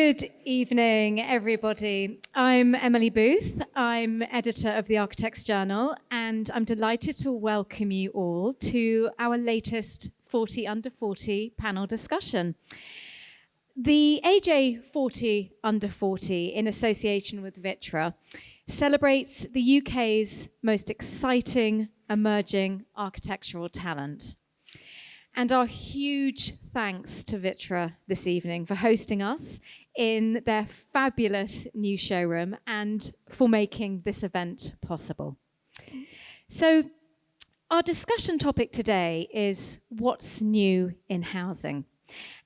Good evening, everybody. I'm Emily Booth. I'm editor of the Architects Journal, and I'm delighted to welcome you all to our latest 40 Under 40 panel discussion. The AJ 40 Under 40, in association with VitrA, celebrates the UK's most exciting emerging architectural talent. And our huge thanks to VitrA this evening for hosting us in their fabulous new showroom and for making this event possible. So our discussion topic today is what's new in housing.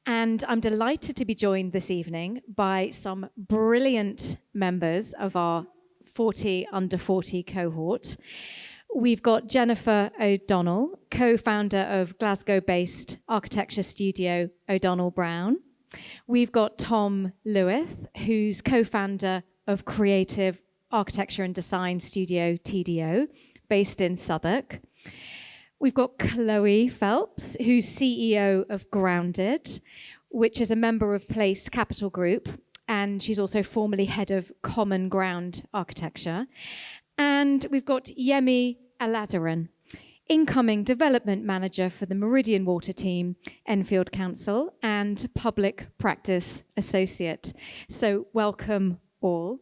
And I'm delighted to be joined this evening by some brilliant members of our 40 Under 40 cohort. We've got Jennifer O'Donnell, co-founder of Glasgow-based architecture studio O'Donnell Brown. We've got Tom Lewith, who's co-founder of creative architecture and design studio TDO, based in Southwark. We've got Chloe Phelps, who's CEO of Grounded, which is a member of Place Capital Group, and she's also formerly head of Common Ground Architecture. And we've got Yẹmi Aládérun, incoming development manager for the Meridian Water team, Enfield Council, and public practice associate. So welcome all.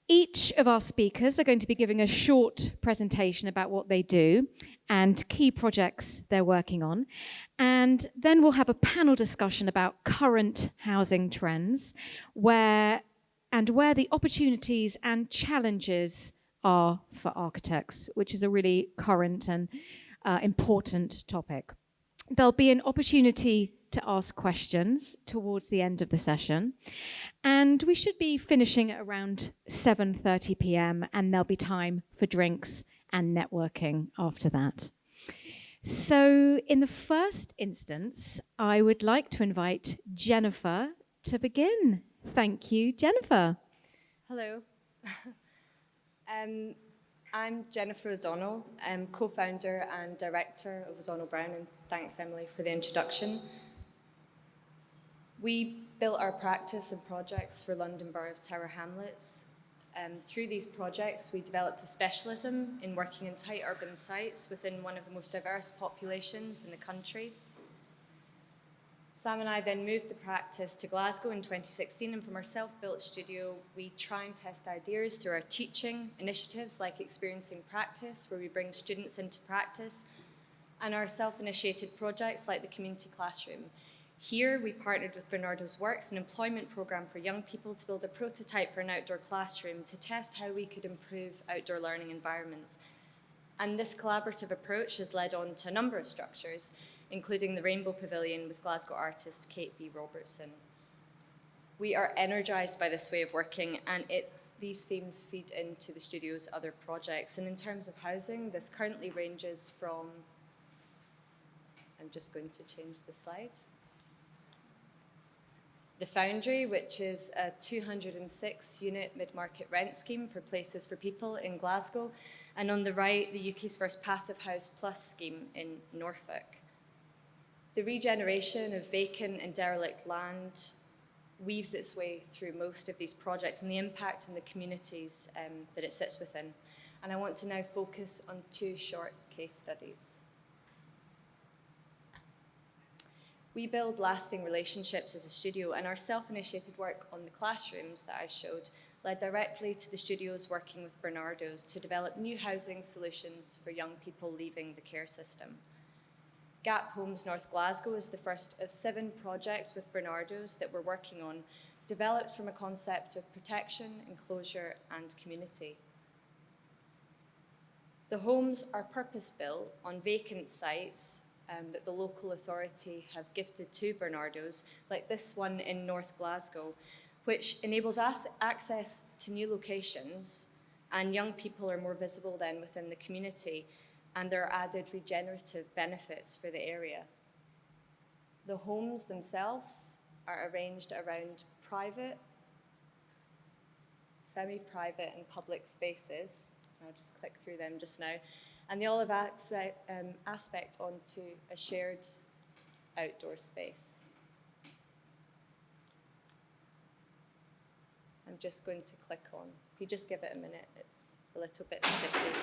Each of our speakers are going to be giving a short presentation about what they do and key projects they're working on. And then we'll have a panel discussion about current housing trends, where the opportunities and challenges are for architects, which is a really current and important topic. There'll be an opportunity to ask questions towards the end of the session. And we should be finishing at around 7:30 p.m. and there'll be time for drinks and networking after that. So in the first instance, I would like to invite Jennifer to begin. Thank you, Jennifer. Hello. I'm Jennifer O'Donnell. I'm co-founder and director of O'Donnell Brown, and thanks, Emily, for the introduction. We built our practice and projects for London Borough of Tower Hamlets. Through these projects, we developed a specialism in working in tight urban sites within one of the most diverse populations in the country. Sam and I then moved the practice to Glasgow in 2016, and from our self-built studio, we try and test ideas through our teaching initiatives like Experiencing Practice, where we bring students into practice, and our self-initiated projects like the Community Classroom. Here, we partnered with Bernardo's Works, an employment programme for young people, to build a prototype for an outdoor classroom to test how we could improve outdoor learning environments. And this collaborative approach has led on to a number of structures, including the Rainbow Pavilion with Glasgow artist Kate B. Robertson. We are energised by this way of working, and these themes feed into the studio's other projects. And in terms of housing, this currently ranges from, I'm just going to change the slide, the Foundry, which is a 206-unit mid-market rent scheme for Places for People in Glasgow, and on the right, the UK's first Passive House Plus scheme in Norfolk. The regeneration of vacant and derelict land weaves its way through most of these projects and the impact on the communities that it sits within. And I want to now focus on two short case studies. We build lasting relationships as a studio, and our self-initiated work on the classrooms that I showed led directly to the studios working with Bernardo's to develop new housing solutions for young people leaving the care system. Gap Homes North Glasgow is the first of 7 projects with Bernardo's that we're working on, developed from a concept of protection, enclosure, and community. The homes are purpose-built on vacant sites that the local authority have gifted to Bernardo's, like this one in North Glasgow, which enables us access to new locations, and young people are more visible then within the community, and there are added regenerative benefits for the area. The homes themselves are arranged around private, semi-private and public spaces. I'll just click through them just now. And they all have aspect onto a shared outdoor space. I'm just going to click on. If you just give it a minute, it's a little bit sticky.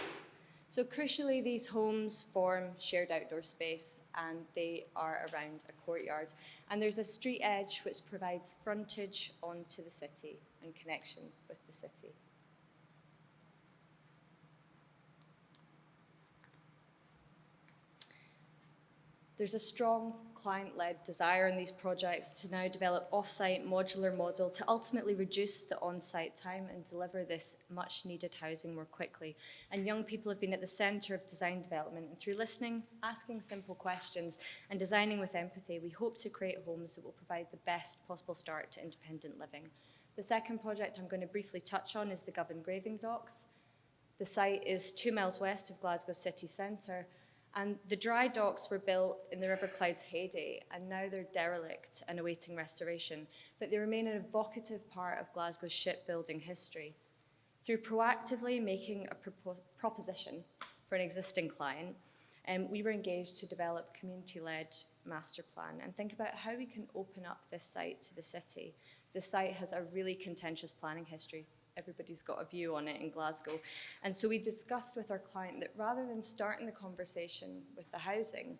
So crucially, these homes form shared outdoor space, and they are around a courtyard. And there's a street edge which provides frontage onto the city and connection with the city. There's a strong client-led desire in these projects to now develop off-site modular model to ultimately reduce the on-site time and deliver this much-needed housing more quickly. And young people have been at the centre of design development, and through listening, asking simple questions, and designing with empathy, we hope to create homes that will provide the best possible start to independent living. The second project I'm going to briefly touch on is the Gov Engraving Docks. The site is 2 miles west of Glasgow city centre, and the dry docks were built in the River Clyde's heyday, and now they're derelict and awaiting restoration, but they remain an evocative part of Glasgow's shipbuilding history. Through proactively making a proposition for an existing client, we were engaged to develop community-led master plan and think about how we can open up this site to the city. The site has a really contentious planning history. Everybody's got a view on it in Glasgow. And so we discussed with our client that rather than starting the conversation with the housing,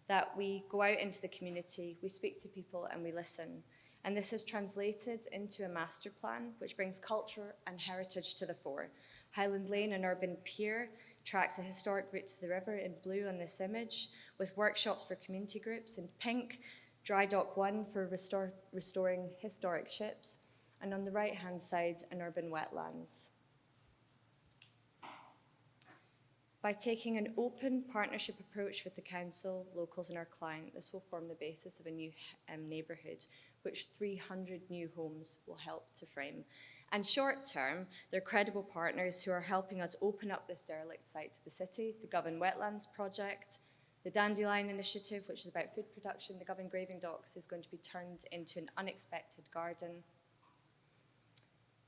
that we go out into the community, we speak to people and we listen. And this has translated into a master plan which brings culture and heritage to the fore. Highland Lane and Urban Pier tracks a historic route to the river in blue on this image, with workshops for community groups in pink, Dry Dock 1 for restoring historic ships, and on the right-hand side, an urban wetlands. By taking an open partnership approach with the council, locals and our client, this will form the basis of a new neighbourhood, which 300 new homes will help to frame. And short term, they're credible partners who are helping us open up this derelict site to the city, the Gov Wetlands project, the Dandelion Initiative, which is about food production. The Gov Engraving Docks is going to be turned into an unexpected garden.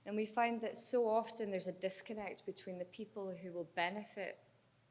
And we find that so often there's a disconnect between the people who will benefit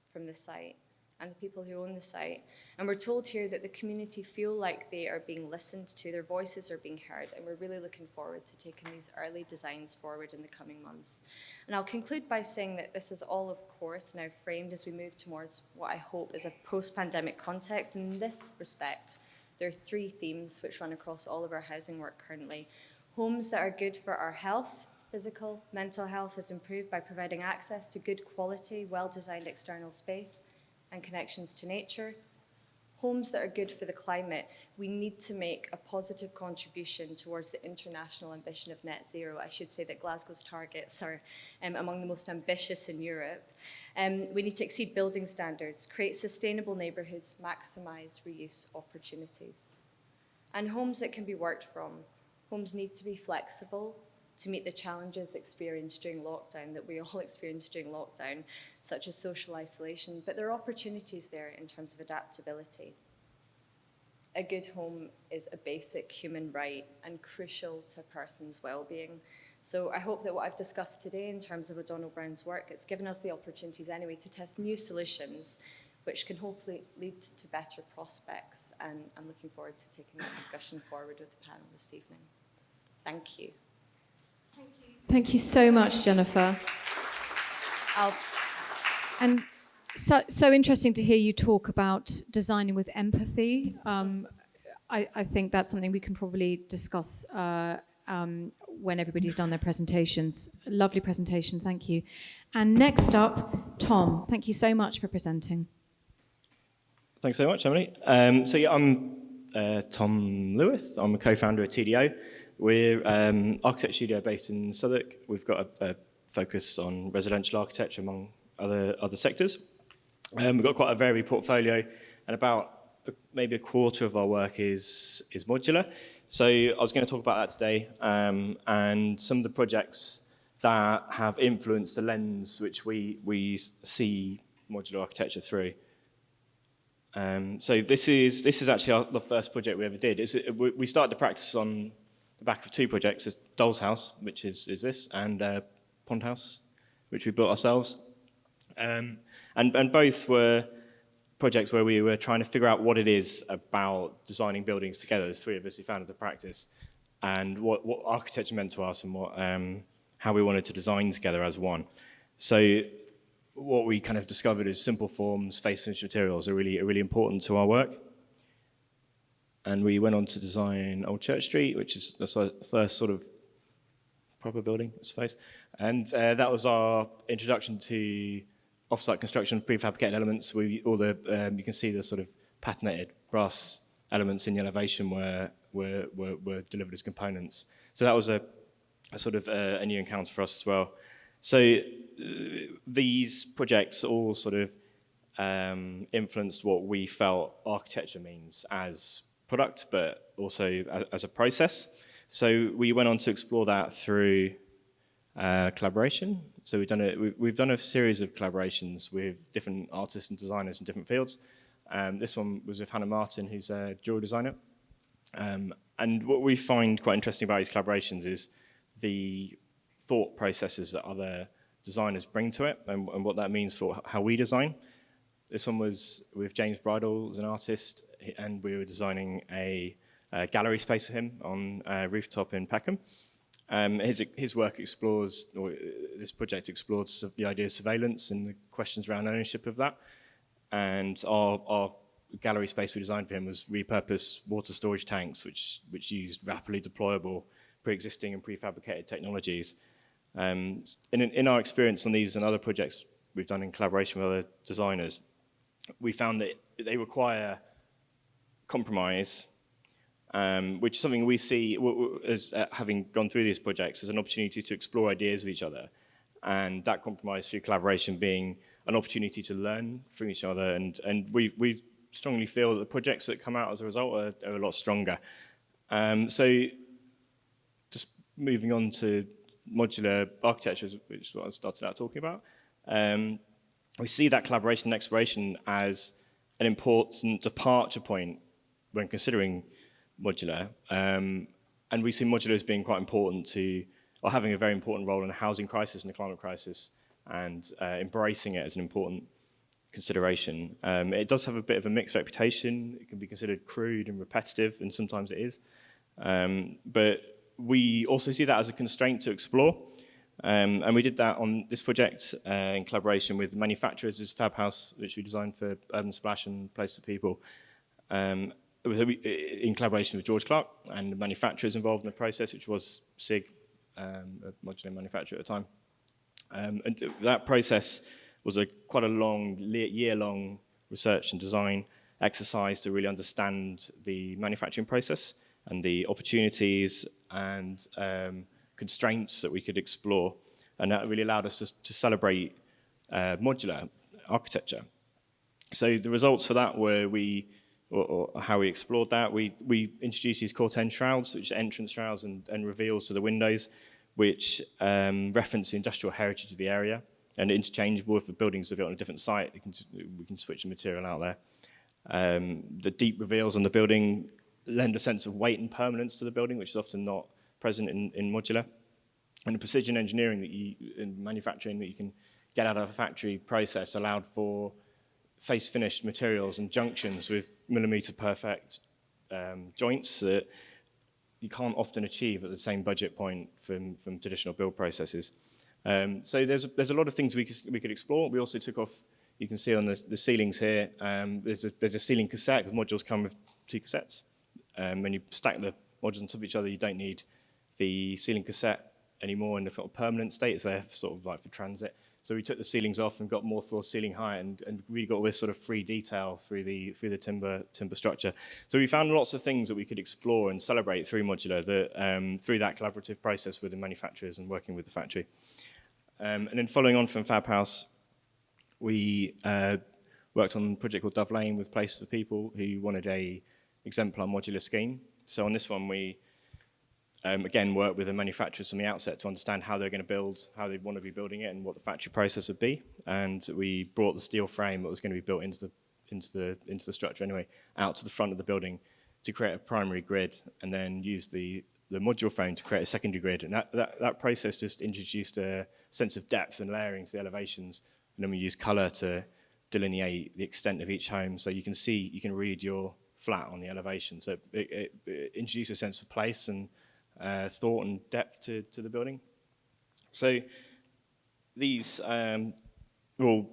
from the site and the people who own the site. And we're told here that the community feel like they are being listened to, their voices are being heard, and we're really looking forward to taking these early designs forward in the coming months. And I'll conclude by saying that this is all, of course, now framed as we move towards what I hope is a post-pandemic context. And in this respect, there are 3 themes which run across all of our housing work currently. Homes that are good for our health. Physical, mental health is improved by providing access to good quality, well-designed external space and connections to nature. Homes that are good for the climate. We need to make a positive contribution towards the international ambition of net zero. I should say that Glasgow's targets are among the most ambitious in Europe. We need to exceed building standards, create sustainable neighbourhoods, maximise reuse opportunities. And homes that can be worked from. Homes need to be flexible to meet the challenges experienced during lockdown, that we all experienced during lockdown, such as social isolation, but there are opportunities there in terms of adaptability. A good home is a basic human right and crucial to a person's well-being. So I hope that what I've discussed today in terms of O'Donnell Brown's work, it's given us the opportunities anyway to test new solutions which can hopefully lead to better prospects, and I'm looking forward to taking that discussion forward with the panel this evening. Thank you. Thank you so much, Jennifer. And so interesting to hear you talk about designing with empathy. I think that's something we can probably discuss when everybody's done their presentations. Lovely presentation, thank you. And next up, Tom. Thank you so much for presenting. Thanks so much, Emily. I'm Tom Lewith. I'm a co-founder of TDO. We're an architecture studio based in Southwark. We've got a focus on residential architecture among other sectors. We've got quite a varied portfolio, and about maybe a quarter of our work is modular. So I was going to talk about that today, and some of the projects that have influenced the lens which we see modular architecture through. So this is actually the first project we ever did. We started the practice on the back of 2 projects: Doll's House, which is this, and Pond House, which we built ourselves. And both were projects where we were trying to figure out what it is about designing buildings together. There's 3 of us who founded the practice, and what architecture meant to us, and how we wanted to design together as one. So what we kind of discovered is simple forms, face finished materials are really important to our work. And we went on to design Old Church Street, which is the first sort of proper building, I suppose. And that was our introduction to off-site construction of prefabricated elements. You can see the sort of patinated brass elements in the elevation were delivered as components. So that was a sort of a new encounter for us as well. So these projects all sort of influenced what we felt architecture means as product, but also as a process. So we went on to explore that through collaboration. So we've done a series of collaborations with different artists and designers in different fields. This one was with Hannah Martin, who's a jewelry designer. And what we find quite interesting about these collaborations is the thought processes that other designers bring to it and what that means for how we design. This one was with James Bridle as an artist, and we were designing a gallery space for him on a rooftop in Peckham. His work explores, or this project explores the idea of surveillance and the questions around ownership of that. And our gallery space we designed for him was repurposed water storage tanks, which used rapidly deployable pre-existing and prefabricated technologies. In our experience on these and other projects we've done in collaboration with other designers, we found that they require compromise, which is something we see as having gone through these projects as an opportunity to explore ideas with each other, and that compromise through collaboration being an opportunity to learn from each other. And we strongly feel that the projects that come out as a result are a lot stronger. So just moving on to modular architectures, which is what I started out talking about, we see that collaboration and exploration as an important departure point when considering modular. And we see modular as being quite important to, or having a very important role in the housing crisis and the climate crisis, and embracing it as an important consideration. It does have a bit of a mixed reputation. It can be considered crude and repetitive, and sometimes it is. But we also see that as a constraint to explore. And we did that on this project in collaboration with manufacturers. This Fab House, which we designed for Urban Splash and Place for People. In collaboration with George Clark and the manufacturers involved in the process, which was SIG, a modular manufacturer at the time. And that process was quite a long, year-long research and design exercise to really understand the manufacturing process and the opportunities and constraints that we could explore. And that really allowed us to celebrate modular architecture. So the results for that were or how we explored that. We introduced these corten shrouds, which are entrance shrouds and reveals to the windows, which reference the industrial heritage of the area, and interchangeable if the buildings are built on a different site. We can switch the material out there. The deep reveals on the building lend a sense of weight and permanence to the building, which is often not present in modular. And the precision engineering in manufacturing that you can get out of a factory process allowed for face-finished materials and junctions with millimetre-perfect joints that you can't often achieve at the same budget point from traditional build processes. So there's a lot of things we could explore. We also took off, you can see on the ceilings here, there's a ceiling cassette, because modules come with 2 cassettes. When you stack the modules on top of each other, you don't need the ceiling cassette anymore in the sort of permanent state. It's there sort of like for transit. So we took the ceilings off and got more floor ceiling height, and really got this sort of free detail through the timber structure. So we found lots of things that we could explore and celebrate through modular through that collaborative process with the manufacturers and working with the factory. And then following on from Fab House, we worked on a project called Dovelane with Place for People, who wanted a exemplar modular scheme. So on this one, we again worked with the manufacturers from the outset to understand how they're going to build, how they'd want to be building it, and what the factory process would be. And we brought the steel frame that was going to be built into the structure anyway out to the front of the building to create a primary grid, and then use the modular frame to create a secondary grid. And that process just introduced a sense of depth and layering to the elevations. And then we used colour to delineate the extent of each home, so you can read your flat on the elevation. So it introduced a sense of place and thought and depth to the building. So these are all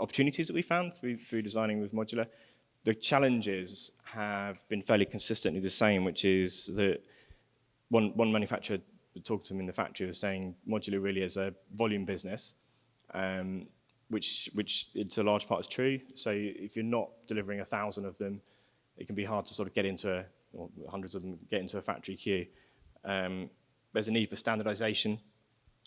opportunities that we found through designing with modular. The challenges have been fairly consistently the same, which is that one manufacturer talked to them in the factory was saying modular really is a volume business, which it's a large part is true. So if you're not delivering 1,000 of them, it can be hard to sort of get into or hundreds of them get into a factory queue. There's a need for standardization,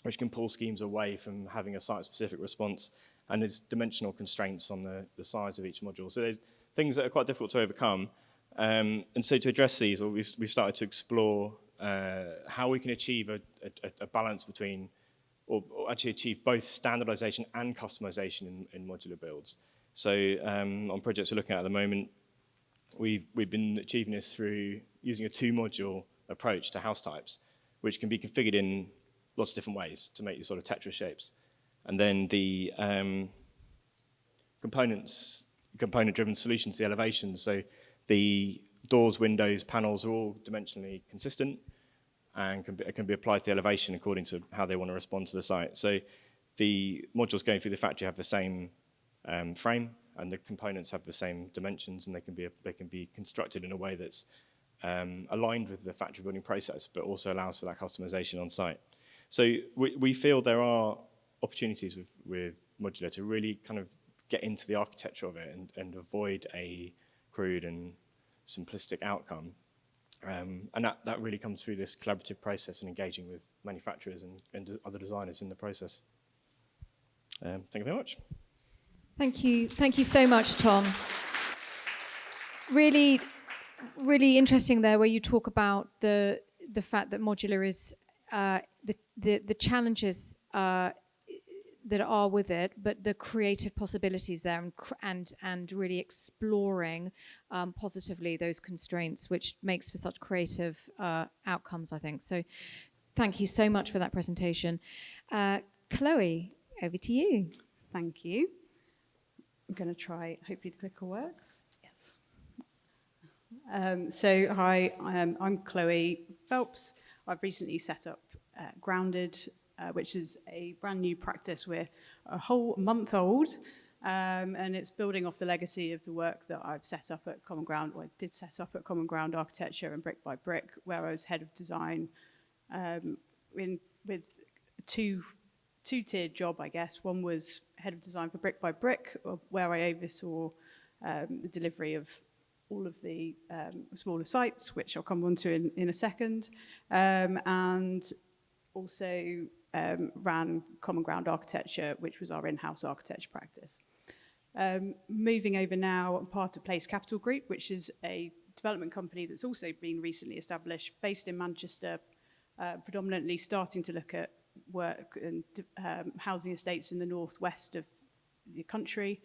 which can pull schemes away from having a site-specific response, and there's dimensional constraints on the size of each module. So there's things that are quite difficult to overcome. And so to address these, we started to explore how we can achieve a balance between, or actually achieve both standardization and customization in modular builds. So on projects we're looking at the moment, we've been achieving this through using a 2-module approach to house types, which can be configured in lots of different ways to make these sort of Tetris shapes. And then the component-driven solutions, the elevations, so the doors, windows, panels are all dimensionally consistent and can be applied to the elevation according to how they want to respond to the site. So the modules going through the factory have the same frame, and the components have the same dimensions, and they can be constructed in a way that's aligned with the factory building process, but also allows for that customization on site. So we feel there are opportunities with modular to really kind of get into the architecture of it and avoid a crude and simplistic outcome. And that really comes through this collaborative process and engaging with manufacturers and other designers in the process. Thank you very much. Thank you so much, Tom. Really, really interesting there, where you talk about the fact that modular is the challenges that are with it, but the creative possibilities there, and really exploring positively those constraints, which makes for such creative outcomes, I think. So thank you so much for that presentation. Chloe, over to you. Thank you. I'm going to try, hopefully the clicker works. Yes. So hi, I'm Chloe Phelps. I've recently set up Grounded, which is a brand new practice. We're a whole month old, and it's building off the legacy of the work that I've set up at Common Ground, or I did set up at Common Ground Architecture and Brick by Brick, where I was head of design with a two-tiered job, I guess. One was head of design for Brick by Brick, where I oversaw the delivery of all of the smaller sites, which I'll come on to in a second, and also ran Common Ground Architecture, which was our in-house architecture practice. Moving over now, I'm part of Place Capital Group, which is a development company that's also been recently established, based in Manchester, predominantly starting to look at work and housing estates in the northwest of the country,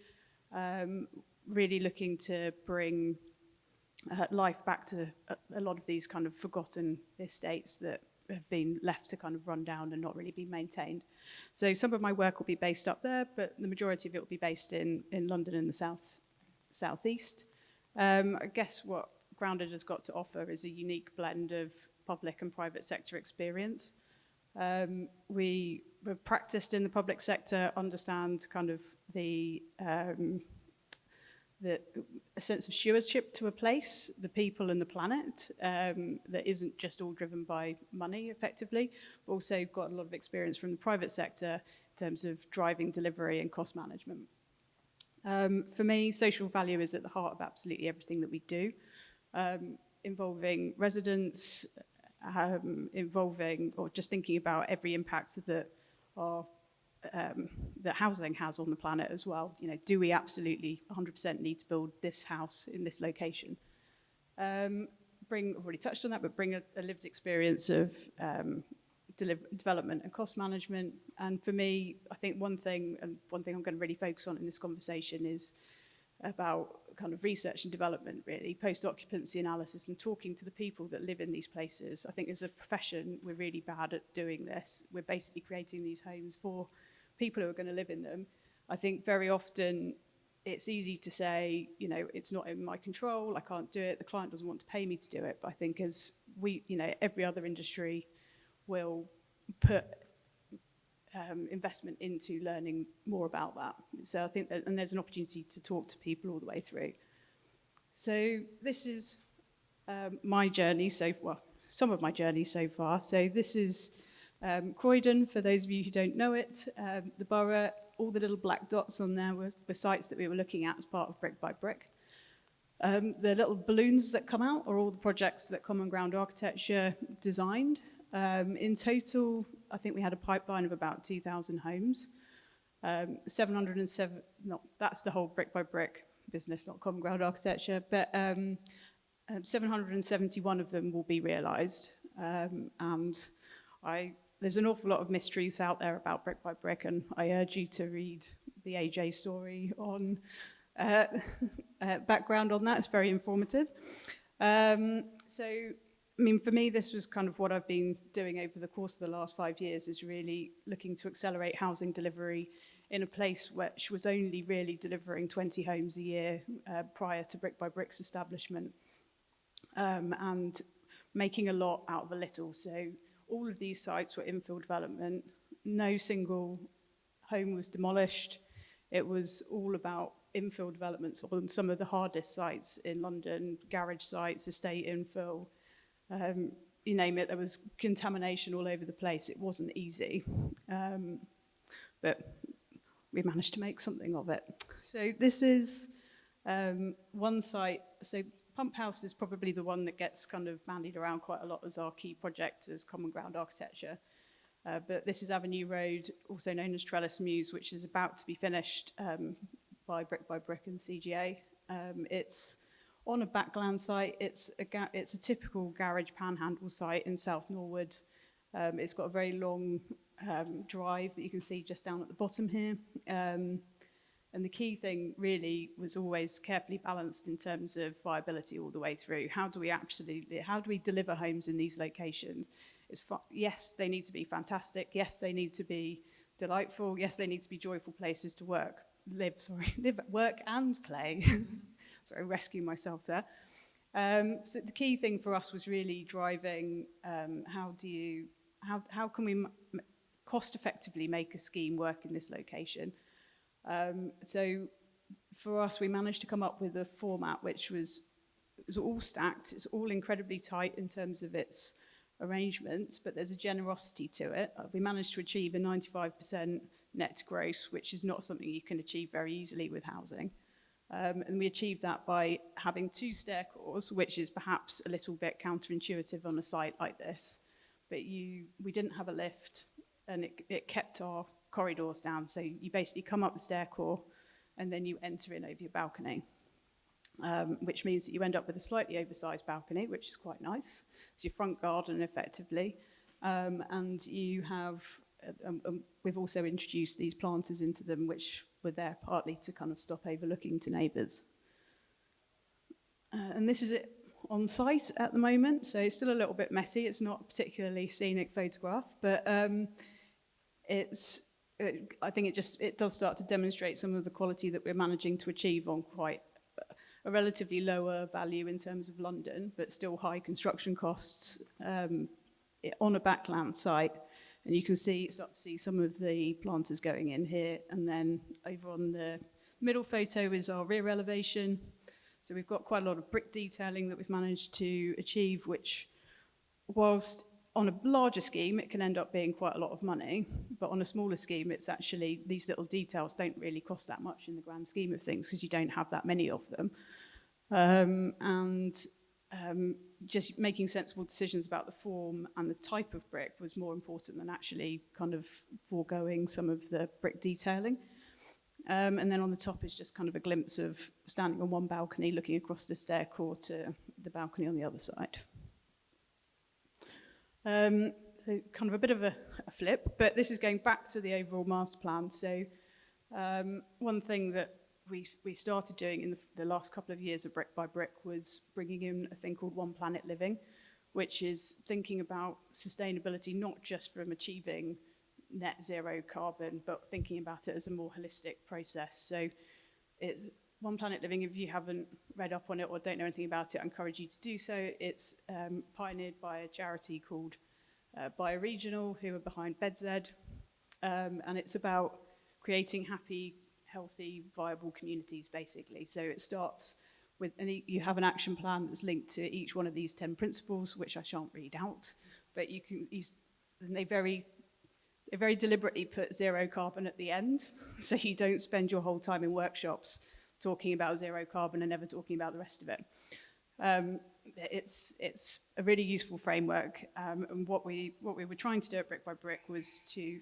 really looking to bring life back to a lot of these kind of forgotten estates that have been left to kind of run down and not really be maintained. So some of my work will be based up there, but the majority of it will be based in London and the southeast. I guess what Grounded has got to offer is a unique blend of public and private sector experience. We were practiced in the public sector, understand kind of a sense of stewardship to a place, the people and the planet, that isn't just all driven by money effectively, but also got a lot of experience from the private sector in terms of driving delivery and cost management. For me, social value is at the heart of absolutely everything that we do, involving residents, involving or just thinking about every impact that that housing has on the planet as well. You know, do we absolutely 100% need to build this house in this location? I've already touched on that, but bring a lived experience of development and cost management. And for me, I think one thing I'm going to really focus on in this conversation is about kind of research and development, really, post-occupancy analysis and talking to the people that live in these places. I think as a profession, we're really bad at doing this. We're basically creating these homes for people who are going to live in them. I think very often it's easy to say, you know, it's not in my control, I can't do it, the client doesn't want to pay me to do it. But I think as we, you know, every other industry will put investment into learning more about that. So I think that, and there's an opportunity to talk to people all the way through. So this is my journey some of my journey so far. So this is Croydon, for those of you who don't know it, the borough. All the little black dots on there were sites that we were looking at as part of Brick by Brick. The little balloons that come out are all the projects that Common Ground Architecture designed. In total, I think we had a pipeline of about 2,000 homes. 707, no, that's the whole Brick by Brick business, not Common Ground Architecture, but 771 of them will be realised. And there's an awful lot of mysteries out there about Brick by Brick, and I urge you to read the AJ story on background on that. It's very informative. So, I mean, for me, this was kind of what I've been doing over the course of the last 5 years, is really looking to accelerate housing delivery in a place which was only really delivering 20 homes a year prior to Brick by Brick's establishment, and making a lot out of a little. So all of these sites were infill development. No single home was demolished. It was all about infill developments on some of the hardest sites in London, garage sites, estate infill, you name it. There was contamination all over the place. It wasn't easy, but we managed to make something of it. So this is one site. So Pump House is probably the one that gets kind of bandied around quite a lot as our key project as Common Ground Architecture. But this is Avenue Road, also known as Trellis Mews, which is about to be finished by Brick and CGA. It's on a backland site. It's a typical garage panhandle site in South Norwood. It's got a very long drive that you can see just down at the bottom here. And the key thing really was always carefully balanced in terms of viability all the way through. How do we deliver homes in these locations? Yes, they need to be fantastic. Yes, they need to be delightful. Yes, they need to be joyful places to live, work and play. Sorry, rescue myself there. So the key thing for us was really driving how can we cost effectively make a scheme work in this location. So for us, we managed to come up with a format which was all stacked. It's all incredibly tight in terms of its arrangements, but there's a generosity to it. We managed to achieve a 95% net to gross, which is not something you can achieve very easily with housing. And we achieved that by having 2 stair cores, which is perhaps a little bit counterintuitive on a site like this. But we didn't have a lift, and it kept our corridors down. So you basically come up the stair core, and then you enter in over your balcony, which means that you end up with a slightly oversized balcony, which is quite nice. It's your front garden, effectively. And you have, we've also introduced these planters into them, which were there partly to kind of stop overlooking to neighbours. And this is it on site at the moment. So it's still a little bit messy. It's not a particularly scenic photograph, but I think it does start to demonstrate some of the quality that we're managing to achieve on quite a relatively lower value in terms of London, but still high construction costs on a backland site. And you can start to see some of the planters going in here. And then over on the middle photo is our rear elevation. So we've got quite a lot of brick detailing that we've managed to achieve, which, whilst on a larger scheme, it can end up being quite a lot of money. But on a smaller scheme, it's actually, these little details don't really cost that much in the grand scheme of things because you don't have that many of them. Just making sensible decisions about the form and the type of brick was more important than actually kind of foregoing some of the brick detailing. And then on the top is just kind of a glimpse of standing on one balcony, looking across the stair core to the balcony on the other side. So kind of a bit of a flip, but this is going back to the overall master plan. So one thing that we started doing in the last couple of years of Brick by Brick was bringing in a thing called One Planet Living, which is thinking about sustainability not just from achieving net zero carbon, but thinking about it as a more holistic process. So One Planet Living, if you haven't read up on it or don't know anything about it, I encourage you to do so. It's pioneered by a charity called Bioregional, who are behind BedZ. And it's about creating happy, healthy, viable communities, basically. So it starts with, you have an action plan that's linked to each one of these 10 principles, which I shan't read out, but you can use, and they very deliberately put zero carbon at the end, so you don't spend your whole time in workshops talking about zero carbon and never talking about the rest of it. It's a really useful framework, and what we were trying to do at Brick by Brick was to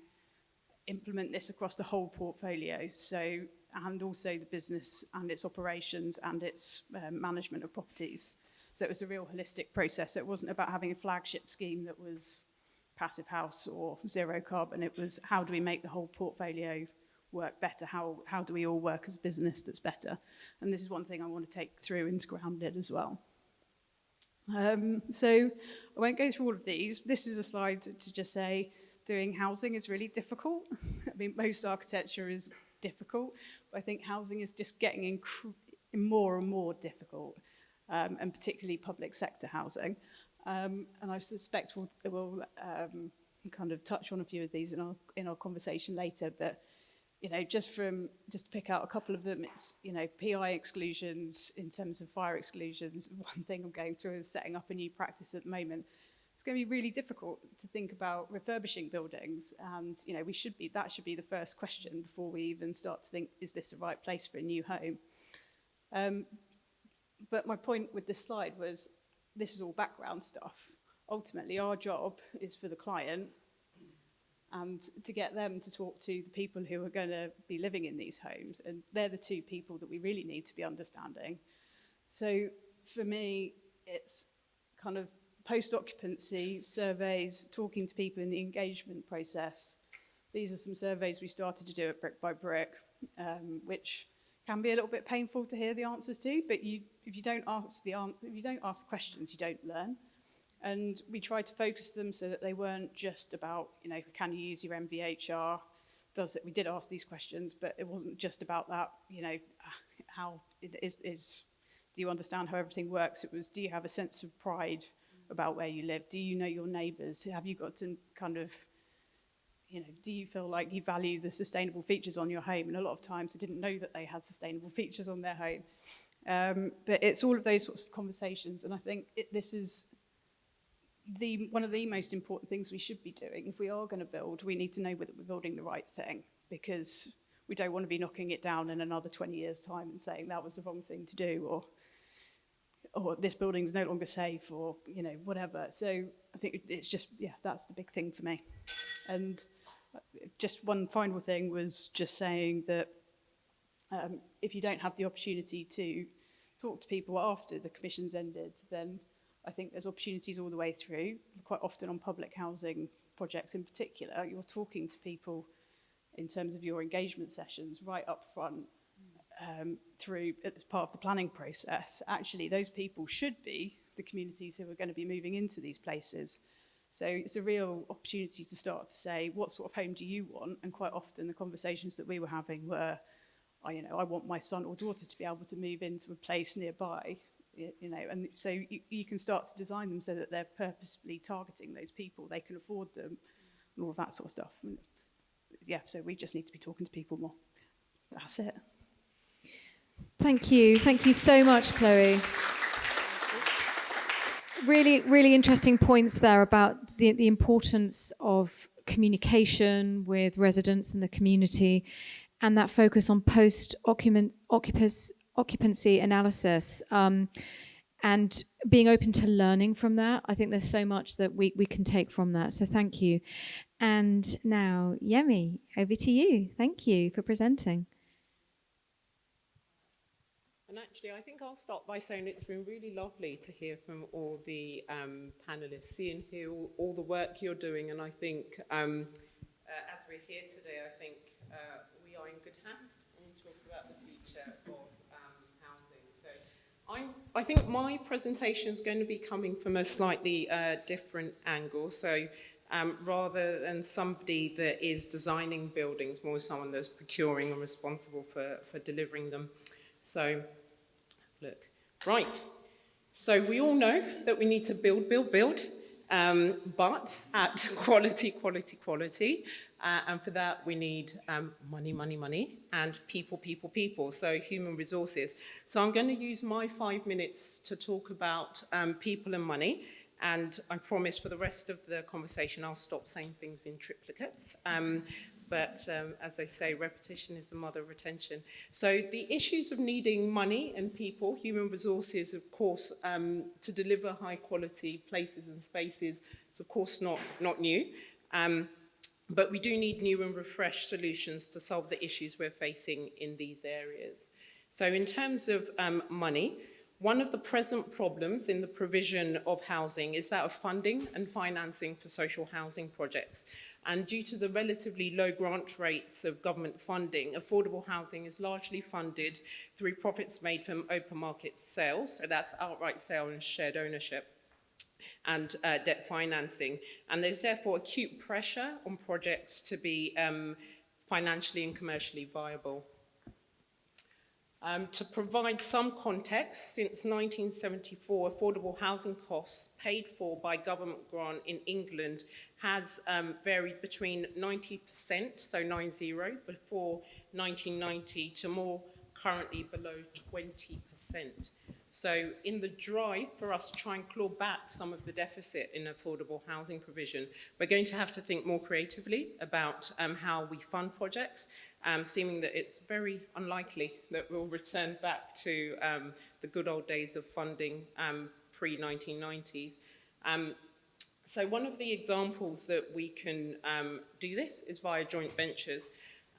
implement this across the whole portfolio, so, and also the business and its operations and its management of properties. So it was a real holistic process. It wasn't about having a flagship scheme that was passive house or zero carbon. It was, how do we make the whole portfolio work better? How do we all work as a business that's better? And this is one thing I want to take through into Grounded as well. So I won't go through all of these. This is a slide to just say doing housing is really difficult. I mean, most architecture is difficult, but I think housing is just getting more and more difficult, and particularly public sector housing. And I suspect we'll kind of touch on a few of these in our conversation later, but you know, just to pick out a couple of them, it's, you know, PI exclusions in terms of fire exclusions. One thing I'm going through is setting up a new practice at the moment. It's going to be really difficult to think about refurbishing buildings, and you know, that should be the first question before we even start to think, is this the right place for a new home? But my point with this slide was, this is all background stuff. Ultimately, our job is for the client and to get them to talk to the people who are going to be living in these homes. And they're the two people that we really need to be understanding. So for me, it's kind of post-occupancy surveys, talking to people in the engagement process. These are some surveys we started to do at Brick by Brick, which can be a little bit painful to hear the answers to, but if you don't ask the questions, you don't learn. And we tried to focus them so that they weren't just about, you know, can you use your MVHR? We did ask these questions, but it wasn't just about that, you know, how it is, do you understand how everything works? It was, do you have a sense of pride about where you live? Do you know your neighbours? Have you got to kind of, you know, do you feel like you value the sustainable features on your home? And a lot of times they didn't know that they had sustainable features on their home. But it's all of those sorts of conversations. And I think this is one of the most important things we should be doing. If we are going to build, we need to know whether we're building the right thing, because we don't want to be knocking it down in another 20 years' time and saying that was the wrong thing to do, or this building's no longer safe, or, you know, whatever. So I think it's just, yeah, that's the big thing for me. And just one final thing was just saying that if you don't have the opportunity to talk to people after the commission's ended, then I think there's opportunities all the way through. Quite often on public housing projects in particular, you're talking to people in terms of your engagement sessions right up front, through as part of the planning process. Actually, those people should be the communities who are going to be moving into these places. So it's a real opportunity to start to say, what sort of home do you want? And quite often the conversations that we were having were, you know, I want my son or daughter to be able to move into a place nearby, you know, and so you can start to design them so that they're purposefully targeting those people, they can afford them, and all of that sort of stuff. And yeah, so we just need to be talking to people more. That's it. Thank you so much, Chloe. Really, really interesting points there about the importance of communication with residents and the community, and that focus on post-occupancy analysis, and being open to learning from that. I think there's so much that we can take from that, so thank you. And now, Yẹmi, over to you. Thank you for presenting. And actually, I think I'll start by saying it's been really lovely to hear from all the panelists, see and hear all the work you're doing. And I think as we're here today, I think we are in good hands when we talk about the future of housing. So I think my presentation is going to be coming from a slightly different angle. So rather than somebody that is designing buildings, more someone that's procuring and responsible for delivering them. So, look, right. So we all know that we need to build. but at quality. And for that, we need money, and people, so human resources. So I'm going to use my 5 minutes to talk about people and money. And I promise for the rest of the conversation, I'll stop saying things in triplicates. But as they say, repetition is the mother of retention. So the issues of needing money and people, human resources, of course, to deliver high quality places and spaces, is of course not new. But we do need new and refreshed solutions to solve the issues we're facing in these areas. So in terms of money, one of the present problems in the provision of housing is that of funding and financing for social housing projects. And due to the relatively low grant rates of government funding, affordable housing is largely funded through profits made from open market sales, so that's outright sale and shared ownership, and debt financing. And there's therefore acute pressure on projects to be financially and commercially viable. To provide some context, since 1974, affordable housing costs paid for by government grant in England has varied between 90%, so 90, before 1990, to more currently below 20%. So in the drive for us to try and claw back some of the deficit in affordable housing provision, we're going to have to think more creatively about how we fund projects, seeming that it's very unlikely that we'll return back to the good old days of funding pre-1990s. So one of the examples that we can do this is via joint ventures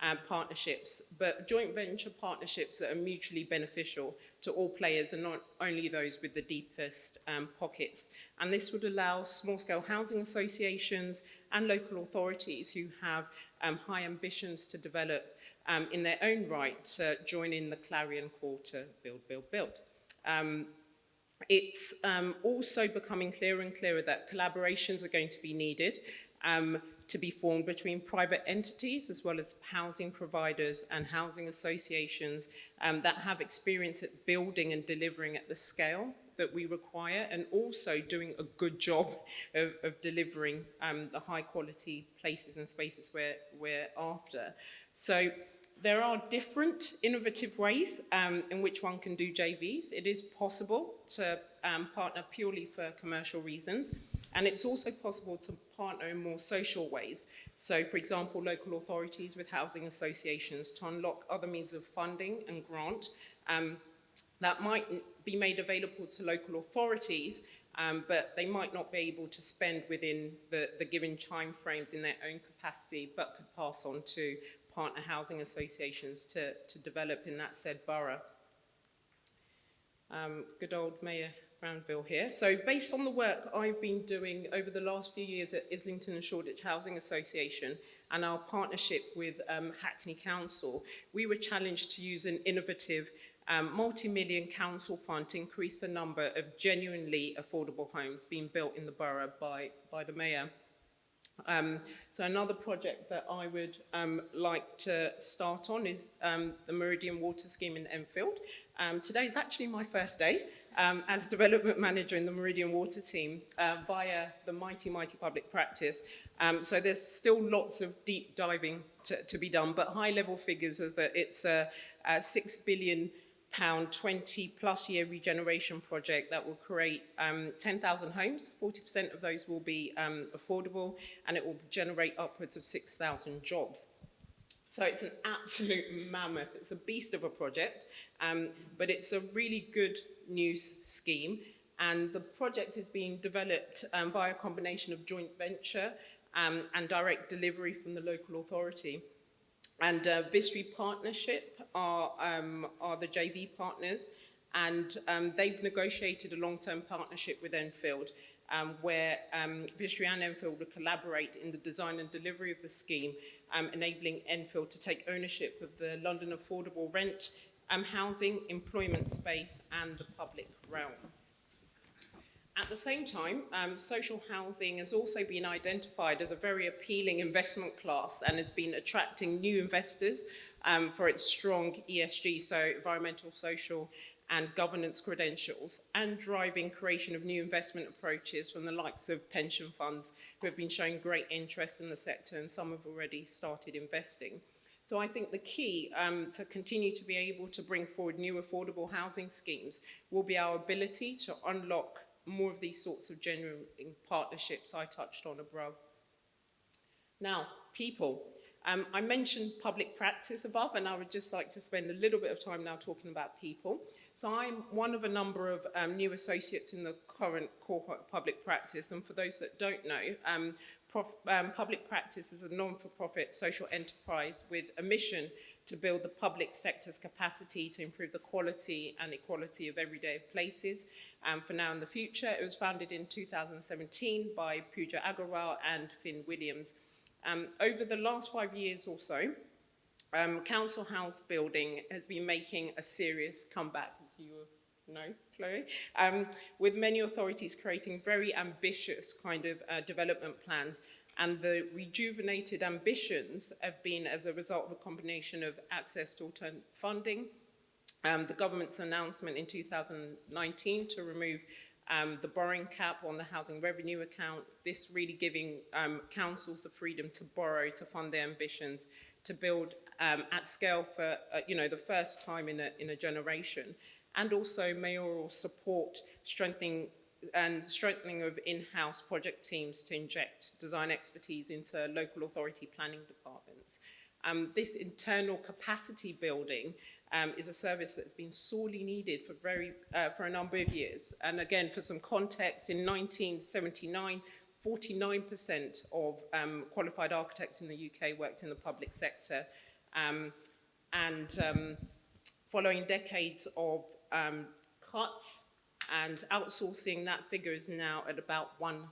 and partnerships, but joint venture partnerships that are mutually beneficial to all players and not only those with the deepest pockets. And this would allow small-scale housing associations and local authorities who have high ambitions to develop in their own right to join in the clarion call to build. It's also becoming clearer and clearer that collaborations are going to be needed to be formed between private entities as well as housing providers and housing associations that have experience at building and delivering at the scale that we require, and also doing a good job of delivering the high quality places and spaces we're after. So there are different innovative ways in which one can do JVs. It is possible to partner purely for commercial reasons. And it's also possible to partner in more social ways. So, for example, local authorities with housing associations to unlock other means of funding and grant that might be made available to local authorities, but they might not be able to spend within the given timeframes in their own capacity, but could pass on to partner housing associations to develop in that said borough. Good old Mayor Granville here. So based on the work I've been doing over the last few years at Islington and Shoreditch Housing Association and our partnership with Hackney Council, we were challenged to use an innovative multi-million council fund to increase the number of genuinely affordable homes being built in the borough by the Mayor. So another project that I would like to start on is the Meridian Water scheme in Enfield. Today is actually my first day as development manager in the Meridian Water team via the mighty public practice. So there's still lots of deep diving to be done, but high level figures are that it's a £6 billion 20+ year regeneration project that will create 10,000 homes. 40% of those will be affordable, and it will generate upwards of 6,000 jobs. So it's an absolute mammoth. It's a beast of a project, but it's a really good news scheme. And the project is being developed via a combination of joint venture and direct delivery from the local authority. And VitrA's partnership are the JV partners, and they've negotiated a long-term partnership with Enfield, where VitrA's and Enfield will collaborate in the design and delivery of the scheme, enabling Enfield to take ownership of the London affordable rent, housing, employment space, and the public realm. At the same time, social housing has also been identified as a very appealing investment class and has been attracting new investors for its strong ESG, so environmental, social, and governance credentials, and driving creation of new investment approaches from the likes of pension funds who have been showing great interest in the sector, and some have already started investing. So I think the key to continue to be able to bring forward new affordable housing schemes will be our ability to unlock more of these sorts of genuine partnerships I touched on above. Now, people. I mentioned public practice above, and I would just like to spend a little bit of time now talking about people. So I'm one of a number of new associates in the current cohort public practice, and for those that don't know, public practice is a non-for-profit social enterprise with a mission to build the public sector's capacity to improve the quality and equality of everyday places for now and the future. It was founded in 2017 by Pooja Agarwal and Finn Williams. Over the last 5 years or so, council house building has been making a serious comeback, as you know, Chloe, with many authorities creating very ambitious kind of development plans. And the rejuvenated ambitions have been as a result of a combination of access to alternate funding, the government's announcement in 2019 to remove the borrowing cap on the housing revenue account, this really giving councils the freedom to borrow to fund their ambitions, to build at scale for the first time in a generation, and also mayoral support, strengthening of in-house project teams to inject design expertise into local authority planning departments. This internal capacity building is a service that's been sorely needed for a number of years. And again, for some context, in 1979, 49% of qualified architects in the UK worked in the public sector. Following decades of cuts and outsourcing, that figure is now at about 1%.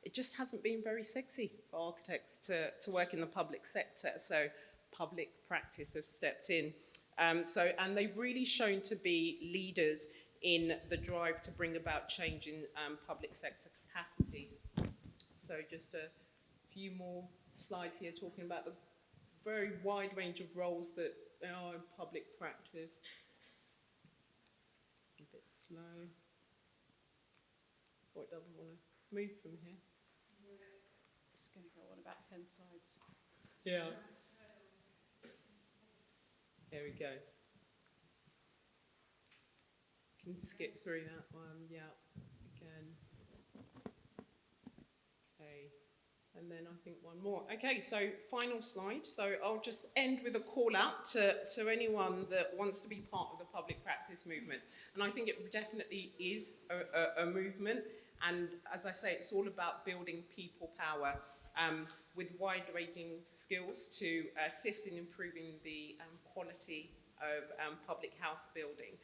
It just hasn't been very sexy for architects to work in the public sector. So public practice have stepped in. And they've really shown to be leaders in the drive to bring about change in public sector capacity. So just a few more slides here talking about the very wide range of roles that there are in public practice. A bit slow. Or it doesn't want to move from here. It's going to go on about 10 slides. Yeah. There we go. Can skip through that one. Yeah. Again. Okay. And then I think one more. Okay, so final slide. So I'll just end with a call out to anyone that wants to be part of the public practice movement. And I think it definitely is a movement. And as I say, it's all about building people power with wide-ranging skills to assist in improving the quality of public house building.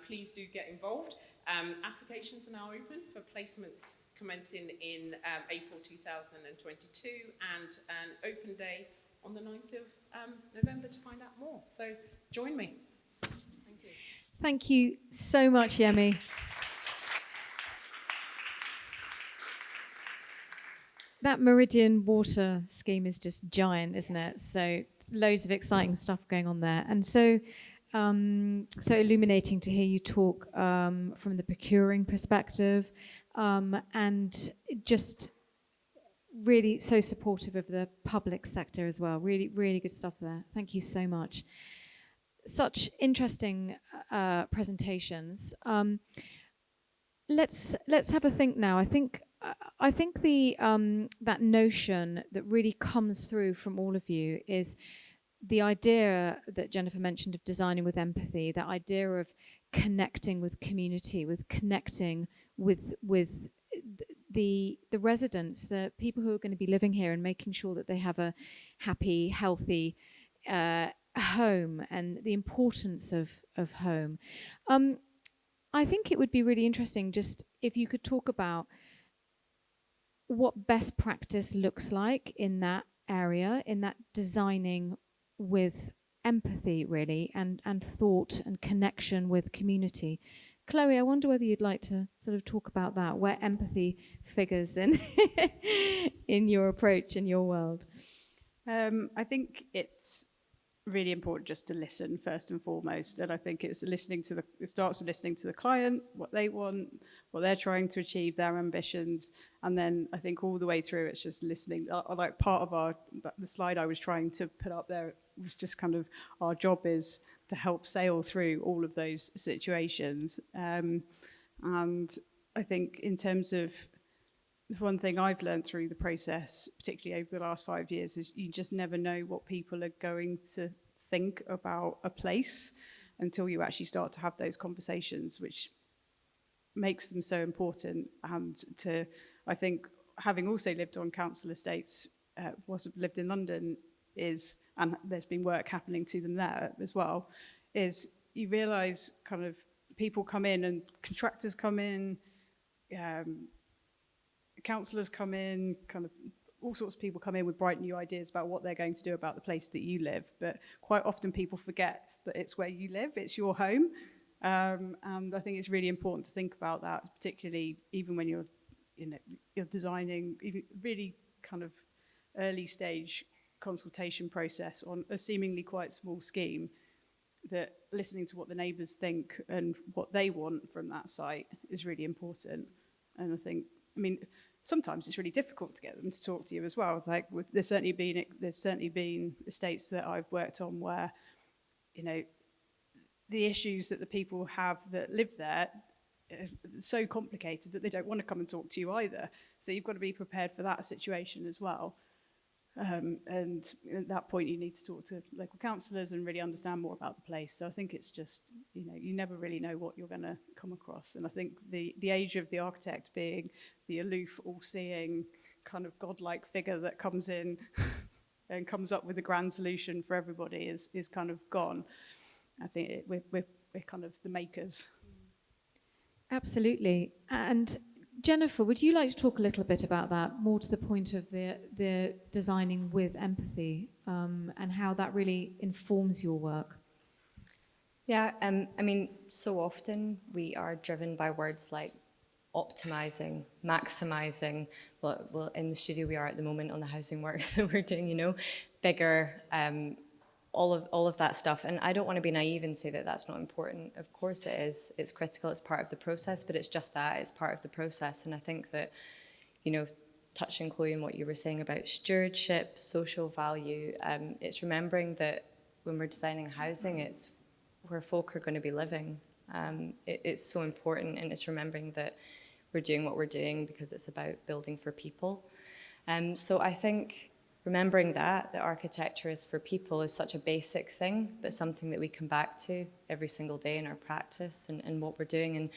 Please do get involved. Applications are now open for placements commencing in April 2022 and an open day on the 9th of November to find out more. So join me. Thank you. Thank you so much, Yẹmi. That Meridian Water scheme is just giant, isn't it? So loads of exciting stuff going on there. And so illuminating to hear you talk from the procuring perspective and just really so supportive of the public sector as well. Really, really good stuff there. Thank you so much. Such interesting presentations. Let's have a think now. I think the that notion that really comes through from all of you is the idea that Jennifer mentioned of designing with empathy, that idea of connecting with community, with connecting with the residents, the people who are going to be living here, and making sure that they have a happy, healthy home, and the importance of home. I think it would be really interesting just if you could talk about what best practice looks like in that area, in that designing with empathy, really, and thought and connection with community. Chloe, I wonder whether you'd like to sort of talk about that, where empathy figures in in your approach in your world. I think it's really important just to listen first and foremost. And I think it starts with listening to the client, what they want, what they're trying to achieve, their ambitions. And then I think all the way through, it's just listening. Like part of the slide I was trying to put up there was just kind of our job is to help sail through all of those situations. And I think in terms of one thing I've learned through the process, particularly over the last 5 years, is you just never know what people are going to think about a place until you actually start to have those conversations, which makes them so important. And I think, having also lived on council estates, lived in London, and there's been work happening to them there as well, is you realise kind of people come in and contractors come in, councillors come in, kind of all sorts of people come in with bright new ideas about what they're going to do about the place that you live. But quite often people forget that it's where you live, it's your home. And I think it's really important to think about that, particularly even when you're designing even really kind of early stage consultation process on a seemingly quite small scheme, that listening to what the neighbours think and what they want from that site is really important. And I mean, sometimes it's really difficult to get them to talk to you as well. Like there's certainly been estates that I've worked on where, the issues that the people have that live there are so complicated that they don't want to come and talk to you either. So you've got to be prepared for that situation as well. And at that point, you need to talk to local councillors and really understand more about the place. So I think it's just, you never really know what you're going to come across. And I think the age of the architect being the aloof, all-seeing, kind of godlike figure that comes in and comes up with a grand solution for everybody is kind of gone. I think we're kind of the makers. Absolutely. And Jennifer, would you like to talk a little bit about that, more to the point of the designing with empathy, and how that really informs your work? Yeah, I mean, so often we are driven by words like optimizing, maximizing. Well, in the studio we are at the moment on the housing work that we're doing, bigger, all of that stuff. And I don't want to be naive and say that that's not important. Of course it is. It's critical. It's part of the process, but it's just that. It's part of the process. And I think that, touching, Chloe, on what you were saying about stewardship, social value, it's remembering that when we're designing housing, it's where folk are going to be living. It's so important, and it's remembering that we're doing what we're doing because it's about building for people. So I think remembering that architecture is for people is such a basic thing, but something that we come back to every single day in our practice and what we're doing. And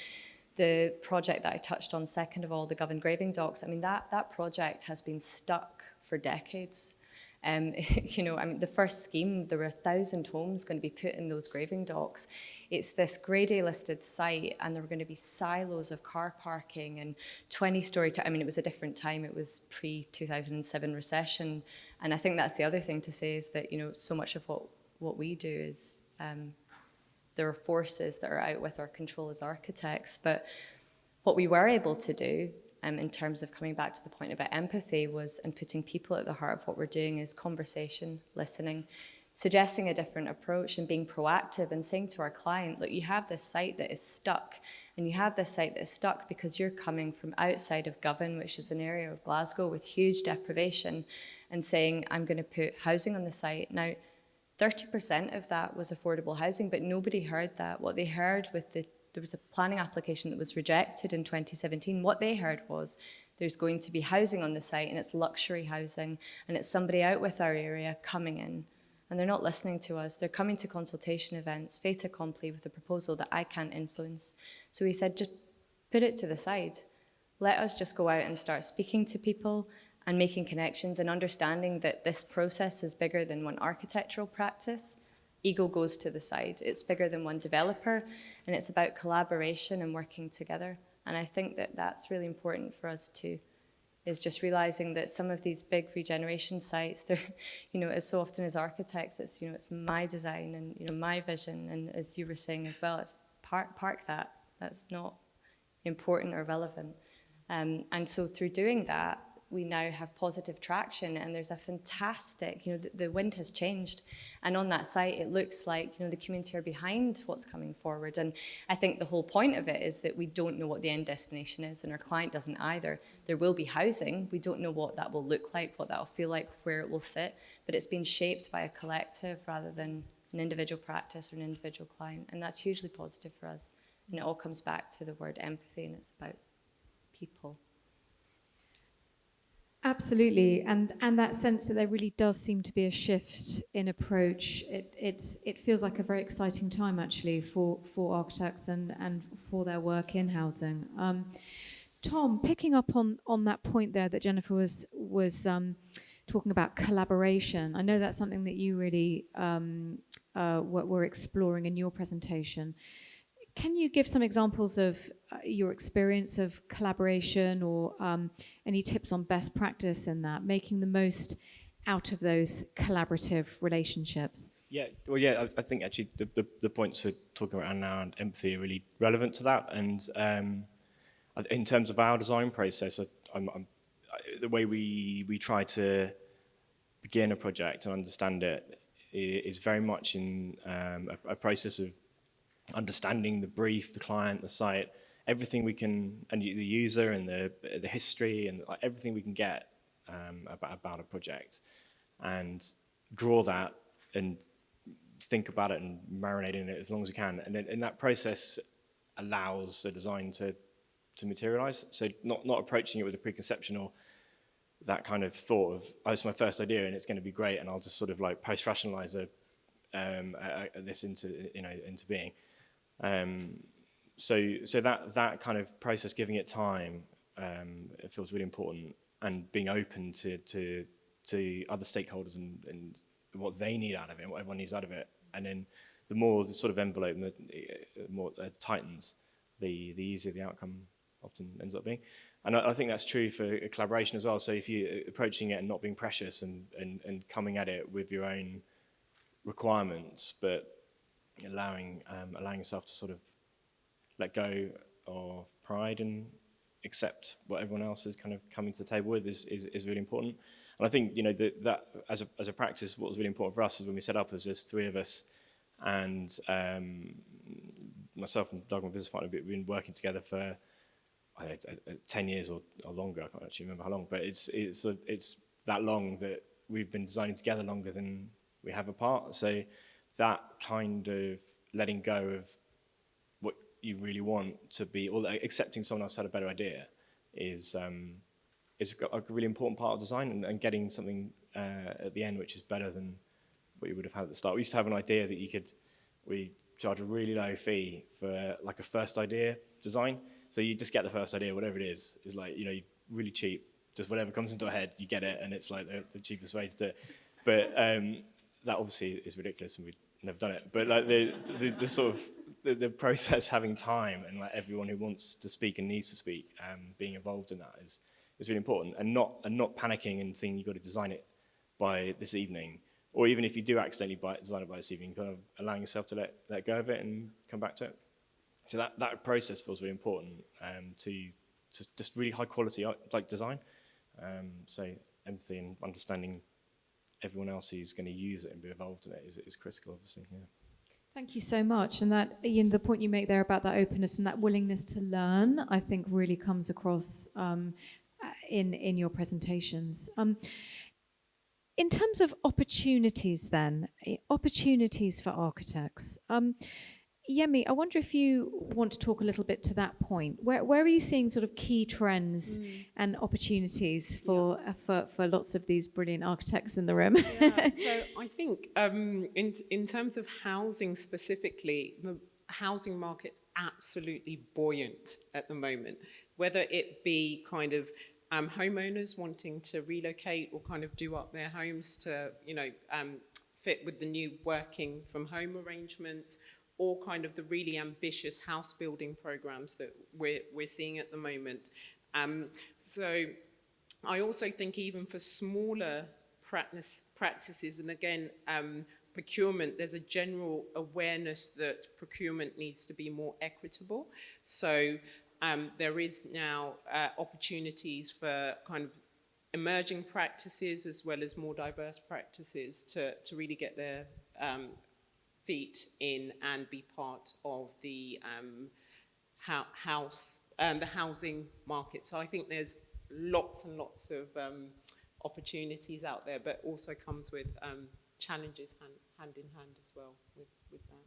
the project that I touched on second of all, the Gov Engraving Docks, I mean, that project has been stuck for decades. The first scheme, there were 1,000 homes going to be put in those graving docks. It's this Grade A listed site, and there were going to be silos of car parking and 20-story. It was a different time. It was pre-2007 recession, and I think that's the other thing to say is that so much of what we do is there are forces that are out with our control as architects. But what we were able to do, in terms of coming back to the point about empathy, and putting people at the heart of what we're doing, is conversation, listening, suggesting a different approach and being proactive and saying to our client, look, you have this site that is stuck, and you have this site that is stuck because you're coming from outside of Govan, which is an area of Glasgow with huge deprivation, and saying, I'm going to put housing on the site. Now, 30% of that was affordable housing, but nobody heard that. What they heard there was a planning application that was rejected in 2017. What they heard was there's going to be housing on the site, and it's luxury housing, and it's somebody out with our area coming in. And they're not listening to us. They're coming to consultation events, fait accompli, with a proposal that I can't influence. So we said, just put it to the side. Let us just go out and start speaking to people and making connections and understanding that this process is bigger than one architectural practice. Ego goes to the side. It's bigger than one developer, and it's about collaboration and working together. And I think that that's really important for us too, is just realizing that some of these big regeneration sites, they're, as so often as architects, it's, it's my design and, my vision. And as you were saying as well, it's park that. That's not important or relevant. And so through doing that, we now have positive traction, and there's a fantastic, the wind has changed, and on that site it looks like, the community are behind what's coming forward. And I think the whole point of it is that we don't know what the end destination is, and our client doesn't either. There will be housing, we don't know what that will look like, what that will feel like, where it will sit, but it's been shaped by a collective rather than an individual practice or an individual client, and that's hugely positive for us. And it all comes back to the word empathy, and it's about people. Absolutely, and that sense that there really does seem to be a shift in approach. It feels like a very exciting time actually for architects and for their work in housing. Tom, picking up on that point there that Jennifer was talking about collaboration. I know that's something that you really were exploring in your presentation. Can you give some examples of your experience of collaboration, or any tips on best practice in that, making the most out of those collaborative relationships? Yeah, well, yeah, I think actually the points we're talking about now and empathy are really relevant to that. And in terms of our design process, the way we try to begin a project and understand it is very much in a process of understanding the brief, the client, the site, everything we can, and the user and the history and everything we can get about a project, and draw that and think about it and marinate in it as long as we can. And then in that process allows the design to materialize. So not approaching it with a preconception or that kind of thought of, oh, it's my first idea and it's going to be great, and I'll just sort of like post-rationalize this into being. So that kind of process, giving it time, it feels really important, and being open to other stakeholders and what they need out of it, and what everyone needs out of it. And then the more the sort of envelope and the more it tightens, the easier the outcome often ends up being. And I think that's true for collaboration as well. So if you're approaching it and not being precious and coming at it with your own requirements, but allowing yourself to sort of let go of pride and accept what everyone else is kind of coming to the table with is really important. And I think that as a practice, what was really important for us is when we set up as there's three of us, and myself and Doug, my business partner, we've been working together for 10 years or longer. I can't actually remember how long, but it's that long that we've been designing together longer than we have apart. So that kind of letting go of what you really want to be, or accepting someone else had a better idea, is a really important part of design, and getting something at the end which is better than what you would have had at the start. We used to have an idea that we charge a really low fee for like a first idea design. So you just get the first idea, whatever it is like, really cheap, just whatever comes into our head, you get it, and it's like the cheapest way to do it. But that obviously is ridiculous, and we've never done it. But like the sort of the process, having time, and like everyone who wants to speak and needs to speak, being involved in that is really important, and not panicking and thinking you've got to design it by this evening, or even if you do accidentally design it by this evening, kind of allowing yourself to let go of it and come back to it. So that process feels really important to just really high quality like design. So empathy and understanding everyone else who's going to use it and be involved in it is critical, obviously. Yeah. Thank you so much. And that, the point you make there about that openness and that willingness to learn, I think really comes across in your presentations. In terms of opportunities then, opportunities for architects, Yẹmi, I wonder if you want to talk a little bit to that point. Where are you seeing sort of key trends and opportunities for lots of these brilliant architects in the room? Yeah, so I think in terms of housing specifically, the housing market's absolutely buoyant at the moment, whether it be kind of homeowners wanting to relocate or kind of do up their homes to, fit with the new working from home arrangements, or kind of the really ambitious house building programs that we're seeing at the moment. So I also think even for smaller practices, and again, procurement, there's a general awareness that procurement needs to be more equitable. So there is now opportunities for kind of emerging practices as well as more diverse practices to really get their feet in and be part of the the housing market. So I think there's lots and lots of opportunities out there, but also comes with challenges hand in hand as well with that.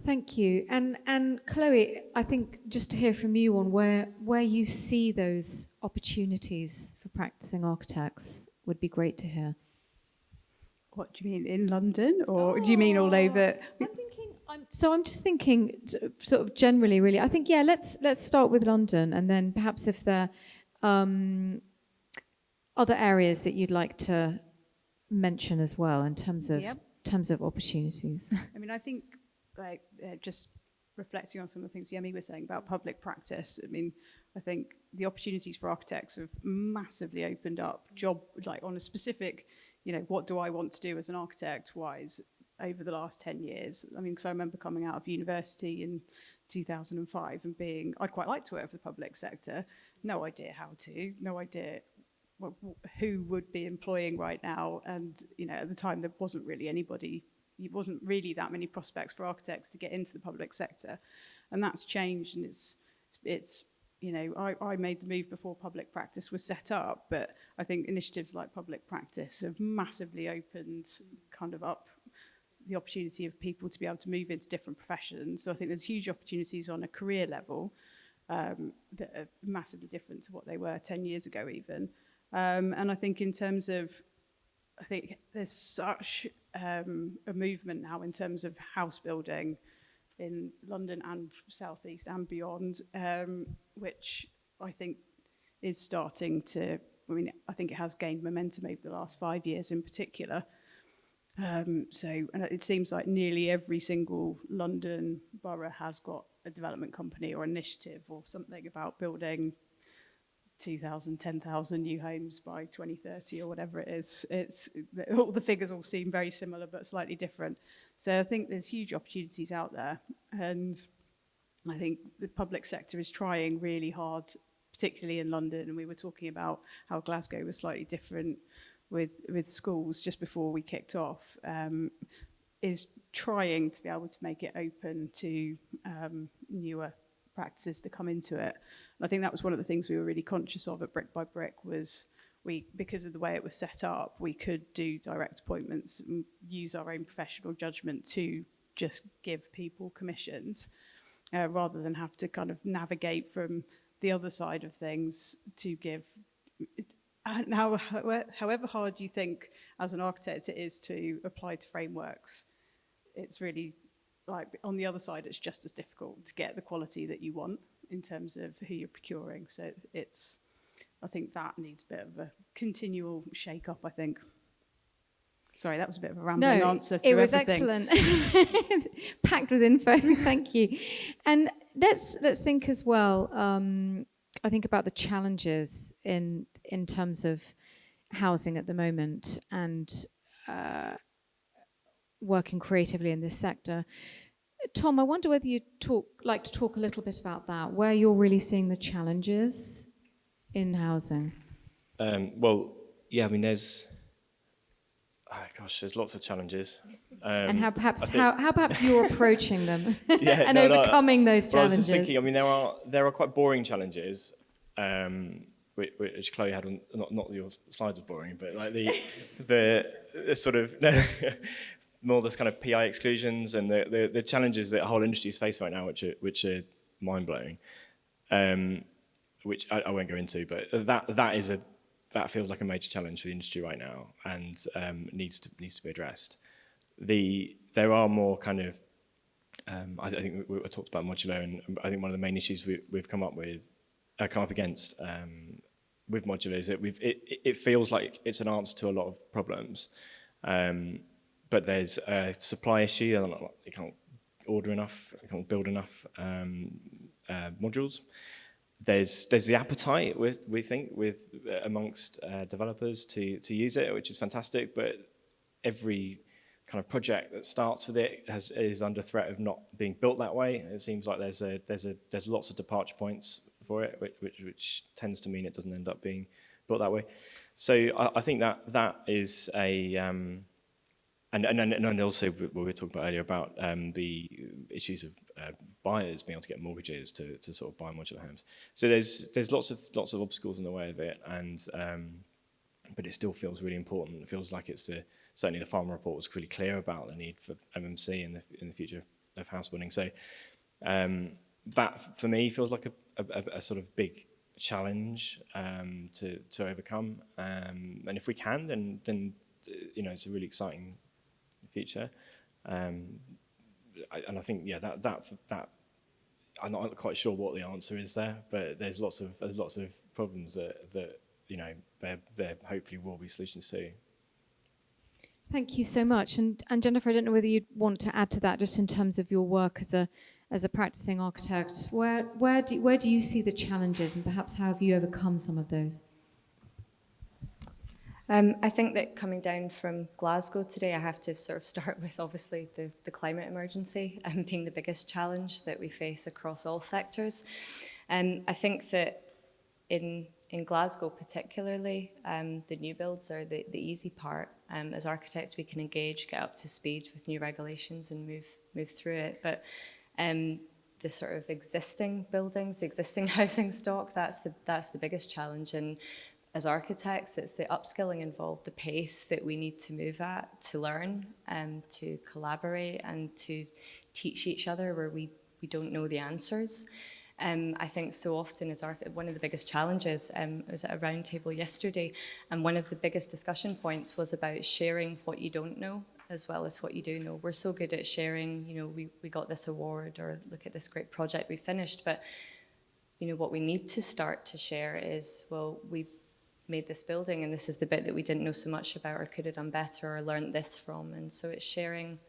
Thank you. And Chloe, I think just to hear from you on where you see those opportunities for practicing architects would be great to hear. What do you mean, in London, or do you mean all over? I'm just thinking sort of generally, really. I think, yeah, let's start with London, and then perhaps if there are other areas that you'd like to mention as well in terms of opportunities. I mean, I think like just reflecting on some of the things Yẹmi was saying about public practice. I mean, I think the opportunities for architects have massively opened up like on a specific, what do I want to do as an architect wise over the last 10 years. I mean, because I remember coming out of university in 2005 and I'd quite like to work for the public sector. No idea how to, no idea who would be employing right now. And, at the time there wasn't really anybody, it wasn't really that many prospects for architects to get into the public sector. And that's changed, and it's I made the move before public practice was set up, but I think initiatives like public practice have massively opened kind of up the opportunity of people to be able to move into different professions. So I think there's huge opportunities on a career level that are massively different to what they were 10 years ago even. And I think in terms of, I think there's such a movement now in terms of house building in London and South East and beyond, which I think is starting to, I think it has gained momentum over the last 5 years in particular. And it seems like nearly every single London borough has got a development company or initiative or something about building 2,000, 10,000 new homes by 2030 or whatever it is. All the figures all seem very similar but slightly different. So I think there's huge opportunities out there, and I think the public sector is trying really hard, particularly in London. And we were talking about how Glasgow was slightly different with schools just before we kicked off, is trying to be able to make it open to newer practices to come into it. And I think that was one of the things we were really conscious of at Brick by Brick was because of the way it was set up, we could do direct appointments and use our own professional judgment to just give people commissions rather than have to kind of navigate from the other side of things to give. Now, however hard you think as an architect it is to apply to frameworks, it's really like on the other side, it's just as difficult to get the quality that you want in terms of who you're procuring. So I think that needs a bit of a continual shake-up, I think. Sorry, that was a bit of a rambling answer to everything. No, it was excellent. Packed with info, thank you. And let's think as well, I think about the challenges in terms of housing at the moment and working creatively in this sector. Tom, I wonder whether you'd like to talk a little bit about that, where you're really seeing the challenges in housing. Well, yeah, I mean, there's lots of challenges. And how perhaps you're approaching them yeah, and overcoming those challenges. Well, I was just thinking, I mean, there are quite boring challenges, which Chloe had on, not that your slide was boring, but like the sort of more this kind of PI exclusions and the challenges that the whole industry is facing right now, which are mind blowing, which I won't go into, but that feels like a major challenge for the industry right now and needs to be addressed. There are more kind of I think we talked about modular, and I think one of the main issues we've come up against with modular is that it feels like it's an answer to a lot of problems, but there's a supply issue. You can't order enough, you can't build enough modules. There's the appetite we think amongst developers to use it, which is fantastic, but every kind of project that starts with it is under threat of not being built that way. It seems like there's lots of departure points for it, which tends to mean it doesn't end up being built that way. So I think that is a and also what we were talking about earlier about the issues of buyers being able to get mortgages to sort of buy modular homes. So there's lots of obstacles in the way of it, and but it still feels really important. It feels like certainly the Farmer Report was really clear about the need for MMC in the future of house building. So that for me feels like a sort of big challenge to overcome. And if we can, then it's a really exciting future. And I think that I'm not quite sure what the answer is there, but there's lots of problems that there hopefully will be solutions to. Thank you so much. And Jennifer, I don't know whether you'd want to add to that, just in terms of your work as a practicing architect. Where do you see the challenges, and perhaps how have you overcome some of those? I think that coming down from Glasgow today, I have to sort of start with obviously the climate emergency being the biggest challenge that we face across all sectors. I think that in Glasgow particularly, the new builds are the easy part. As architects, we can engage, get up to speed with new regulations and move through it. But the sort of existing buildings, existing housing stock, that's the biggest challenge. And as architects, it's the upskilling involved, the pace that we need to move at, to learn, to collaborate and to teach each other where we don't know the answers. I think so often as one of the biggest challenges, I was at a round table yesterday, and one of the biggest discussion points was about sharing what you don't know as well as what you do know. We're so good at sharing, we got this award, or look at this great project we finished, but what we need to start to share is, well, we've made this building and this is the bit that we didn't know so much about or could have done better or learned this from. And so it's sharing,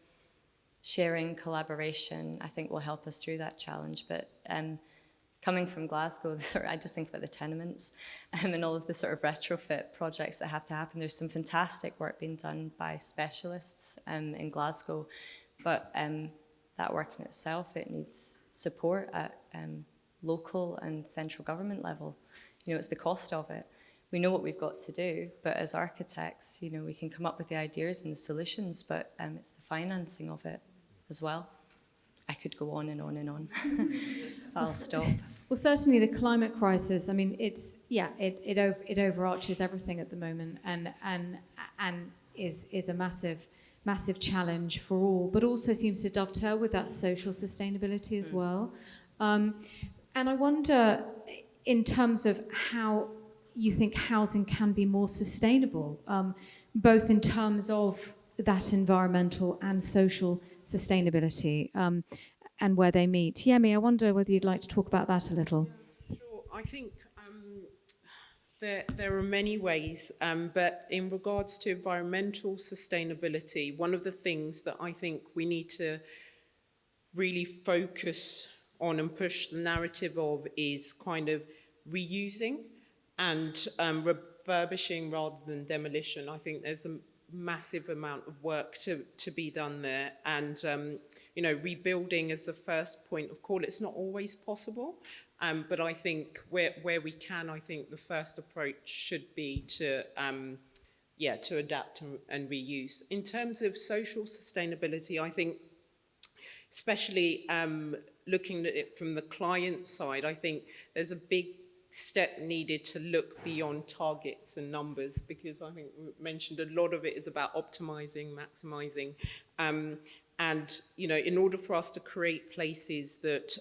collaboration, I think will help us through that challenge. But coming from Glasgow, I just think about the tenements and all of the sort of retrofit projects that have to happen. There's some fantastic work being done by specialists in Glasgow, but that work in itself, it needs support at local and central government level. It's the cost of it. We know what we've got to do, but as architects, we can come up with the ideas and the solutions, but it's the financing of it as well. I could go on and on and on. I'll stop. Well, certainly the climate crisis, I mean, it overarches everything at the moment, and is a massive challenge for all, but also seems to dovetail with that social sustainability as well. And I wonder, in terms of how you think housing can be more sustainable, both in terms of that environmental and social sustainability, and where they meet. Yẹmi, I wonder whether you'd like to talk about that a little. Sure. I think there are many ways, but in regards to environmental sustainability, one of the things that I think we need to really focus on and push the narrative of is kind of reusing and refurbishing rather than demolition. I think there's a massive amount of work to be done there, and rebuilding as the first point of call. It's not always possible, but I think where we can, I think the first approach should be to adapt and reuse. In terms of social sustainability, I think especially looking at it from the client side, I think there's a big step needed to look beyond targets and numbers, because I think we mentioned a lot of it is about optimizing, maximizing, and in order for us to create places that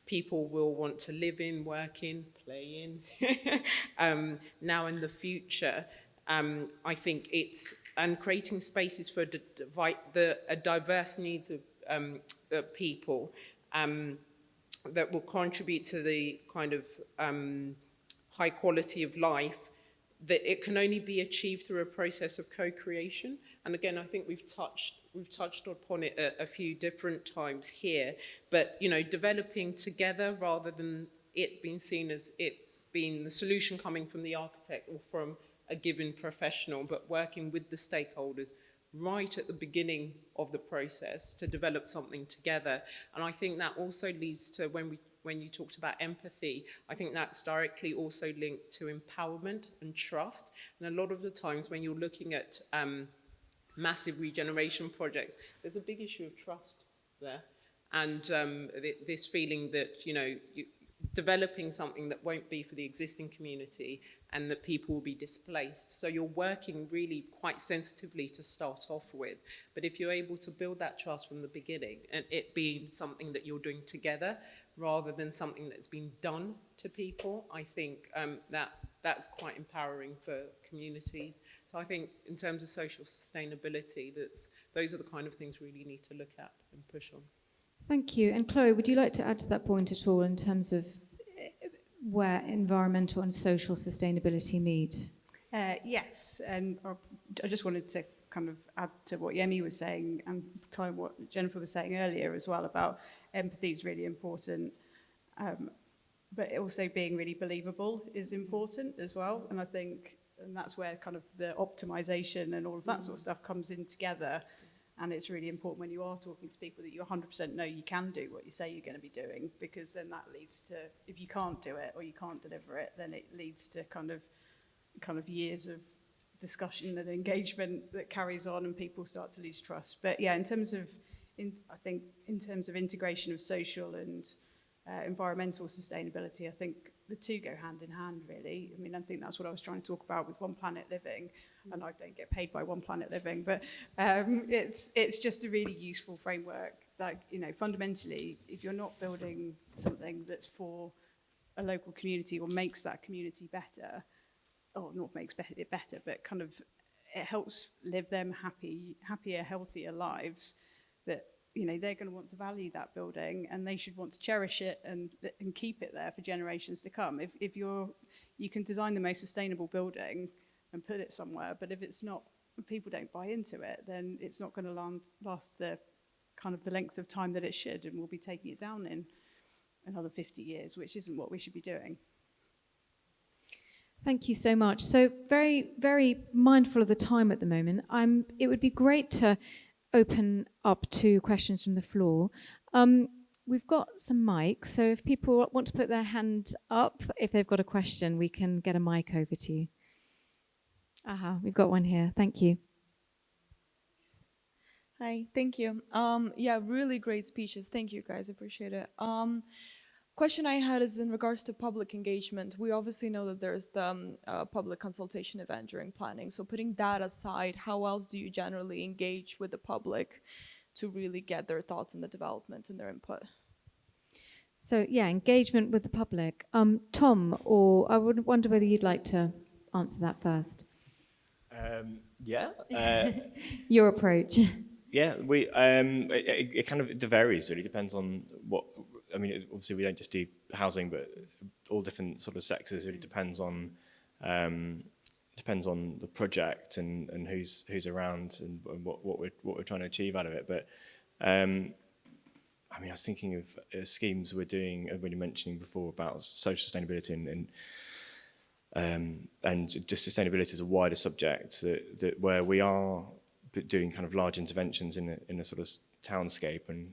people will want to live in, work in, play in, now and the future, I think it's creating spaces for a diverse needs of people. That will contribute to the kind of high quality of life, that it can only be achieved through a process of co-creation. And again, I think we've touched upon it a few different times here, but developing together rather than it being seen as it being the solution coming from the architect or from a given professional, but working with the stakeholders right at the beginning of the process to develop something together. And I think that also leads to when we when you talked about empathy, I think that's directly also linked to empowerment and trust. And a lot of the times when you're looking at massive regeneration projects, there's a big issue of trust there. And this feeling that, developing something that won't be for the existing community and that people will be displaced. So you're working really quite sensitively to start off with. But if you're able to build that trust from the beginning and it being something that you're doing together rather than something that's been done to people, I think that's quite empowering for communities. So I think in terms of social sustainability, those are the kind of things we really need to look at and push on. Thank you. And Chloe, would you like to add to that point at all in terms of where environmental and social sustainability meet? Yes, and I just wanted to kind of add to what Yẹmi was saying and tie what Jennifer was saying earlier as well about empathy is really important, but also being really believable is important as well. And I think that's where kind of the optimization and all of that sort of stuff comes in together. And it's really important when you are talking to people that you 100% know you can do what you say you're going to be doing, because then that leads to, if you can't do it or you can't deliver it, then it leads to kind of years of discussion and engagement that carries on and people start to lose trust. But yeah, in terms of integration of social and environmental sustainability, I think the two go hand in hand, really. I mean, I think that's what I was trying to talk about with One Planet Living, and I don't get paid by One Planet Living, but it's just a really useful framework that, fundamentally, if you're not building something that's for a local community or makes that community better, or not makes it better, but kind of it helps live them happier, healthier lives, that they're going to want to value that building and they should want to cherish it and keep it there for generations to come. If you can design the most sustainable building and put it somewhere, but if it's not, people don't buy into it, then it's not going to last the kind of the length of time that it should, and we'll be taking it down in another 50 years, which isn't what we should be doing. Thank you so much. So very, very mindful of the time at the moment. It would be great to open up to questions from the floor. We've got some mics, so if people want to put their hand up, if they've got a question, we can get a mic over to you. We've got one here. Thank you. Hi, thank you. Yeah, really great speeches. Thank you, guys. Appreciate it. Question I had is in regards to public engagement. We obviously know that there's the public consultation event during planning. So putting that aside, how else do you generally engage with the public to really get their thoughts on the development and their input? So yeah, engagement with the public. Tom, or I would wonder whether you'd like to answer that first. Yeah. Your approach. Yeah, it kind of varies really. Depends on what. I mean, obviously we don't just do housing, but all different sort of sectors. It really depends on the project and who's around and what we're trying to achieve out of it. But I mean, I was thinking of schemes we're doing, already mentioning before about social sustainability and just sustainability as a wider subject that where we are doing kind of large interventions in a sort of townscape and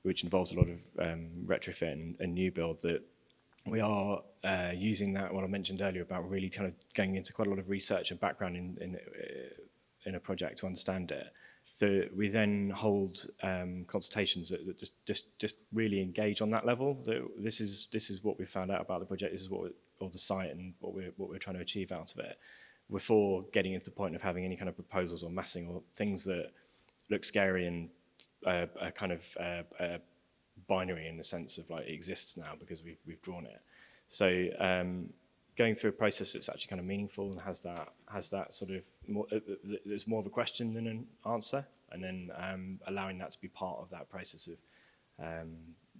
which involves a lot of retrofit and new build, that we are using that, what I mentioned earlier about really kind of going into quite a lot of research and background in a project to understand it. We then hold consultations that just really engage on that level. This is what we found out about the project. This is or the site and what we're trying to achieve out of it, before getting into the point of having any kind of proposals or massing or things that look scary and a kind of binary in the sense of like it exists now because we've drawn it. So going through a process that's actually kind of meaningful and has that sort of more, there's more of a question than an answer, and then allowing that to be part of that process of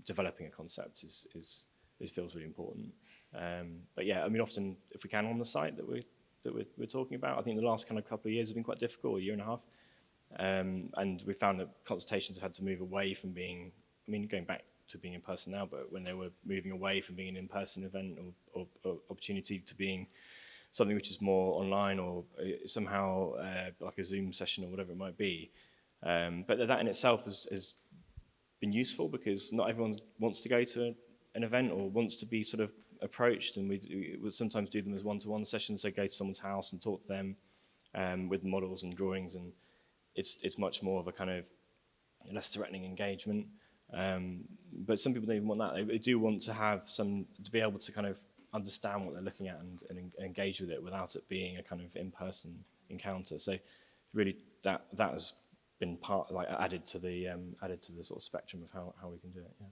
developing a concept is feels really important. But yeah, I mean, often if we can on the site that we're talking about, I think the last kind of couple of years have been quite difficult, a year and a half. And we found that consultations have had to move away from being, I mean, going back to being in person now, but when they were moving away from being an in-person event or opportunity to being something which is more online or somehow like a Zoom session or whatever it might be. But that in itself has been useful because not everyone wants to go to an event or wants to be sort of approached, and we would sometimes do them as one-to-one sessions, so go to someone's house and talk to them with models and drawings, and it's much more of a kind of less threatening engagement. But some people don't even want that. They do want to be able to kind of understand what they're looking at and engage with it without it being a kind of in-person encounter. So really that has been added to the sort of spectrum of how we can do it. Yeah.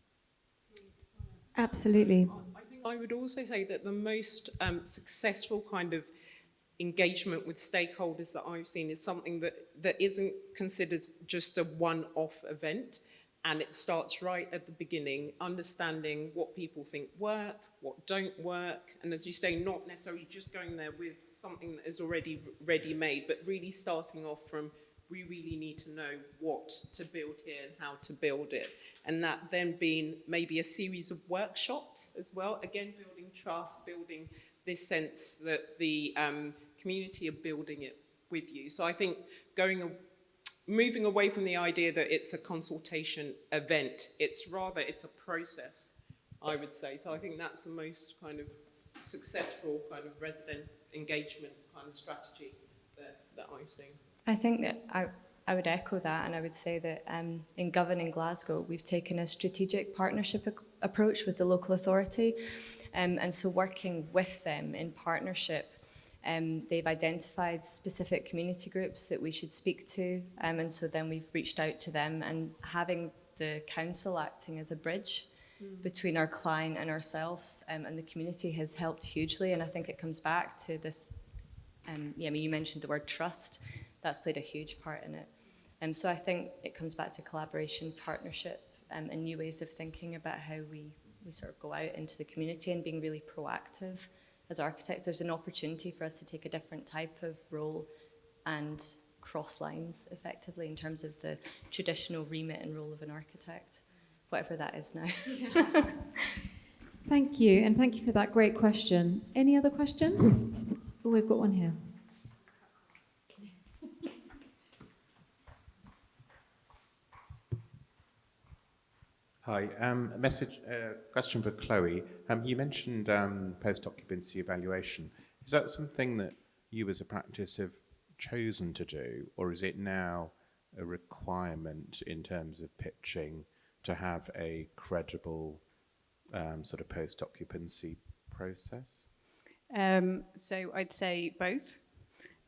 Absolutely. I think I would also say that the most successful kind of engagement with stakeholders that I've seen is something that isn't considered just a one-off event, and it starts right at the beginning, understanding what people think work, what don't work, and as you say, not necessarily just going there with something that is already ready-made, but really starting off from, we really need to know what to build here and how to build it. And that then being maybe a series of workshops as well, again, building trust, building this sense that the community are building it with you. So I think moving away from the idea that it's a consultation event, it's a process, I would say. So I think that's the most kind of successful kind of resident engagement kind of strategy that I've seen. I think that I would echo that, and I would say that in Gov in Glasgow, we've taken a strategic partnership approach with the local authority, and so working with them in partnership, they've identified specific community groups that we should speak to, and so then we've reached out to them, and having the council acting as a bridge between our client and ourselves and the community has helped hugely. And I think it comes back to this, you mentioned the word trust. That's played a huge part in it. So I think it comes back to collaboration, partnership, and new ways of thinking about how we sort of go out into the community and being really proactive. As architects, there's an opportunity for us to take a different type of role and cross lines effectively in terms of the traditional remit and role of an architect, whatever that is now. Thank you, and thank you for that great question. Any other questions? Oh, we've got one here. Hi, question for Chloe. You mentioned post-occupancy evaluation. Is that something that you as a practice have chosen to do, or is it now a requirement in terms of pitching to have a credible sort of post-occupancy process? So I'd say both.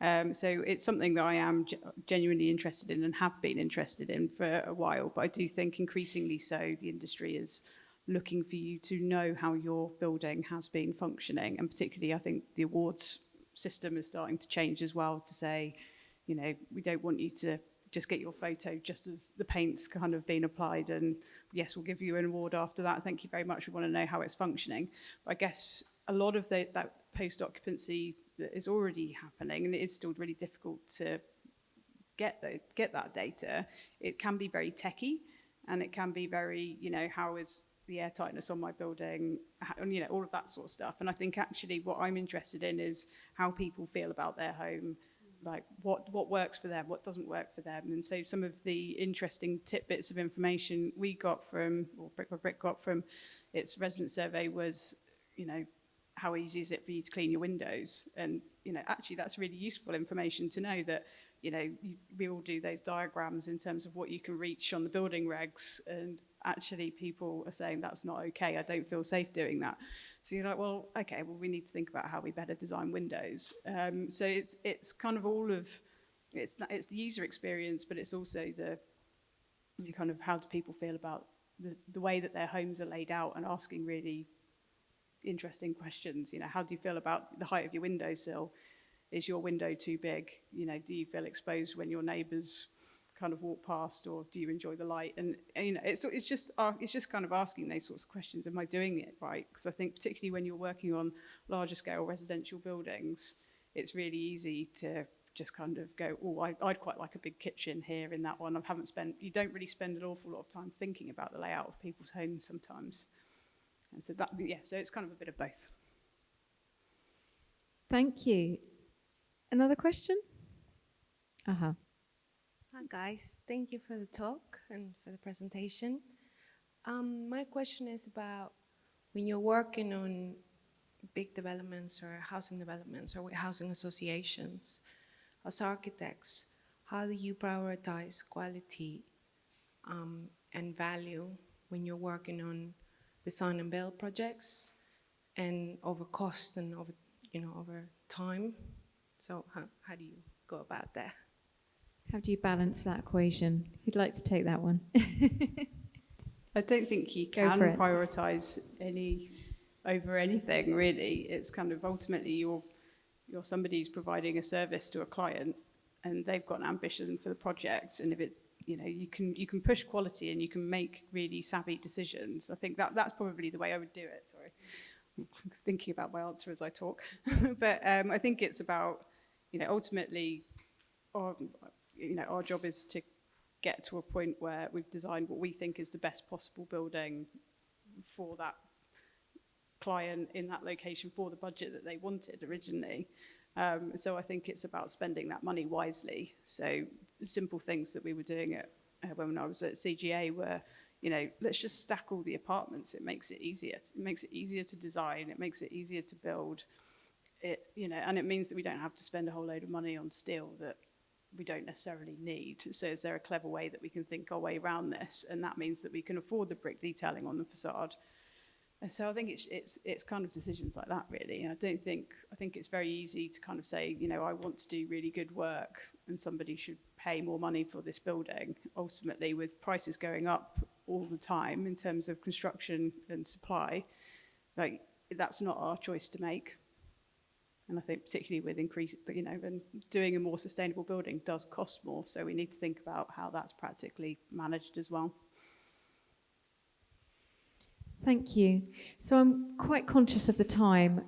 So it's something that I am genuinely interested in and have been interested in for a while, but I do think increasingly so the industry is looking for you to know how your building has been functioning, and particularly I think the awards system is starting to change as well to say, we don't want you to just get your photo just as the paint's kind of been applied and yes, we'll give you an award after that, thank you very much, we want to know how it's functioning. But I guess a lot of that post-occupancy that is already happening, and it is still really difficult to get that data. It can be very techie, and it can be very, how is the air tightness on my building, and all of that sort of stuff. And I think actually what I'm interested in is how people feel about their home, like what works for them, what doesn't work for them. And so some of the interesting tidbits of information we got from, or Brick by Brick got from its resident survey was, how easy is it for you to clean your windows? And, actually that's really useful information to know that, we all do those diagrams in terms of what you can reach on the building regs, and actually people are saying that's not okay, I don't feel safe doing that. So you're like, well, okay, well we need to think about how we better design windows. So it's kind of all of, it's the user experience, but it's also the kind of how do people feel about the way that their homes are laid out, and asking really interesting questions. How do you feel about the height of your windowsill? Is your window too big? Do you feel exposed when your neighbours kind of walk past, or do you enjoy the light? And it's just kind of asking those sorts of questions. Am I doing it right? Because I think particularly when you're working on larger scale residential buildings, it's really easy to just kind of go, oh, I'd quite like a big kitchen here in that one. You don't really spend an awful lot of time thinking about the layout of people's homes sometimes. And so so it's kind of a bit of both. Thank you. Another question? Hi guys, thank you for the talk and for the presentation. My question is about when you're working on big developments or housing developments or with housing associations, as architects, how do you prioritize quality and value when you're working on design and build projects and over cost and over, over time? So how do you go about that? How do you balance that equation? Who'd like to take that one? I don't think you Go can for it. prioritize any over anything, really. It's kind of ultimately you're somebody who's providing a service to a client, and they've got an ambition for the project. And if it, you can push quality and you can make really savvy decisions. I think that's probably the way I would do it. Sorry, I'm thinking about my answer as I talk, but I think it's about, ultimately, our job is to get to a point where we've designed what we think is the best possible building for that client in that location for the budget that they wanted originally. So I think it's about spending that money wisely. So the simple things that we were doing when I was at CGA were, let's just stack all the apartments. It makes it easier. It makes it easier to design. It makes it easier to build. And it means that we don't have to spend a whole load of money on steel that we don't necessarily need. So is there a clever way that we can think our way around this? And that means that we can afford the brick detailing on the facade. And so I think it's kind of decisions like that, really. I think it's very easy to kind of say, I want to do really good work and somebody should pay more money for this building. Ultimately, with prices going up all the time in terms of construction and supply, like, that's not our choice to make. And I think particularly with increased, and doing a more sustainable building does cost more. So we need to think about how that's practically managed as well. Thank you. So I'm quite conscious of the time.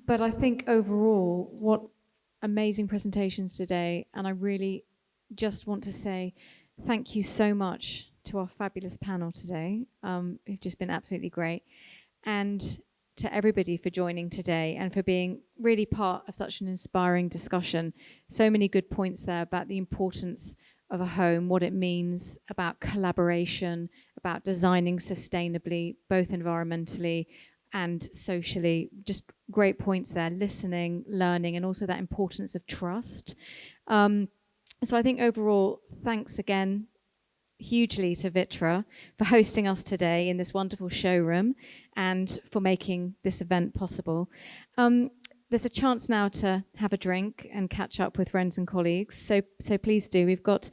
But I think overall, what amazing presentations today. And I really just want to say thank you so much to our fabulous panel today, who've just been absolutely great. And to everybody for joining today and for being really part of such an inspiring discussion. So many good points there about the importance of a home, what it means about collaboration, about designing sustainably, both environmentally and socially. Just great points there, listening, learning, and also that importance of trust. So I think overall, thanks again hugely to VitrA for hosting us today in this wonderful showroom and for making this event possible. There's a chance now to have a drink and catch up with friends and colleagues. So please do. We've got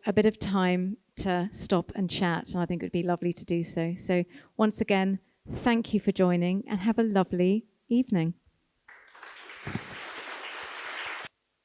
a bit of time to stop and chat, and I think it would be lovely to do so. So once again, thank you for joining and have a lovely evening.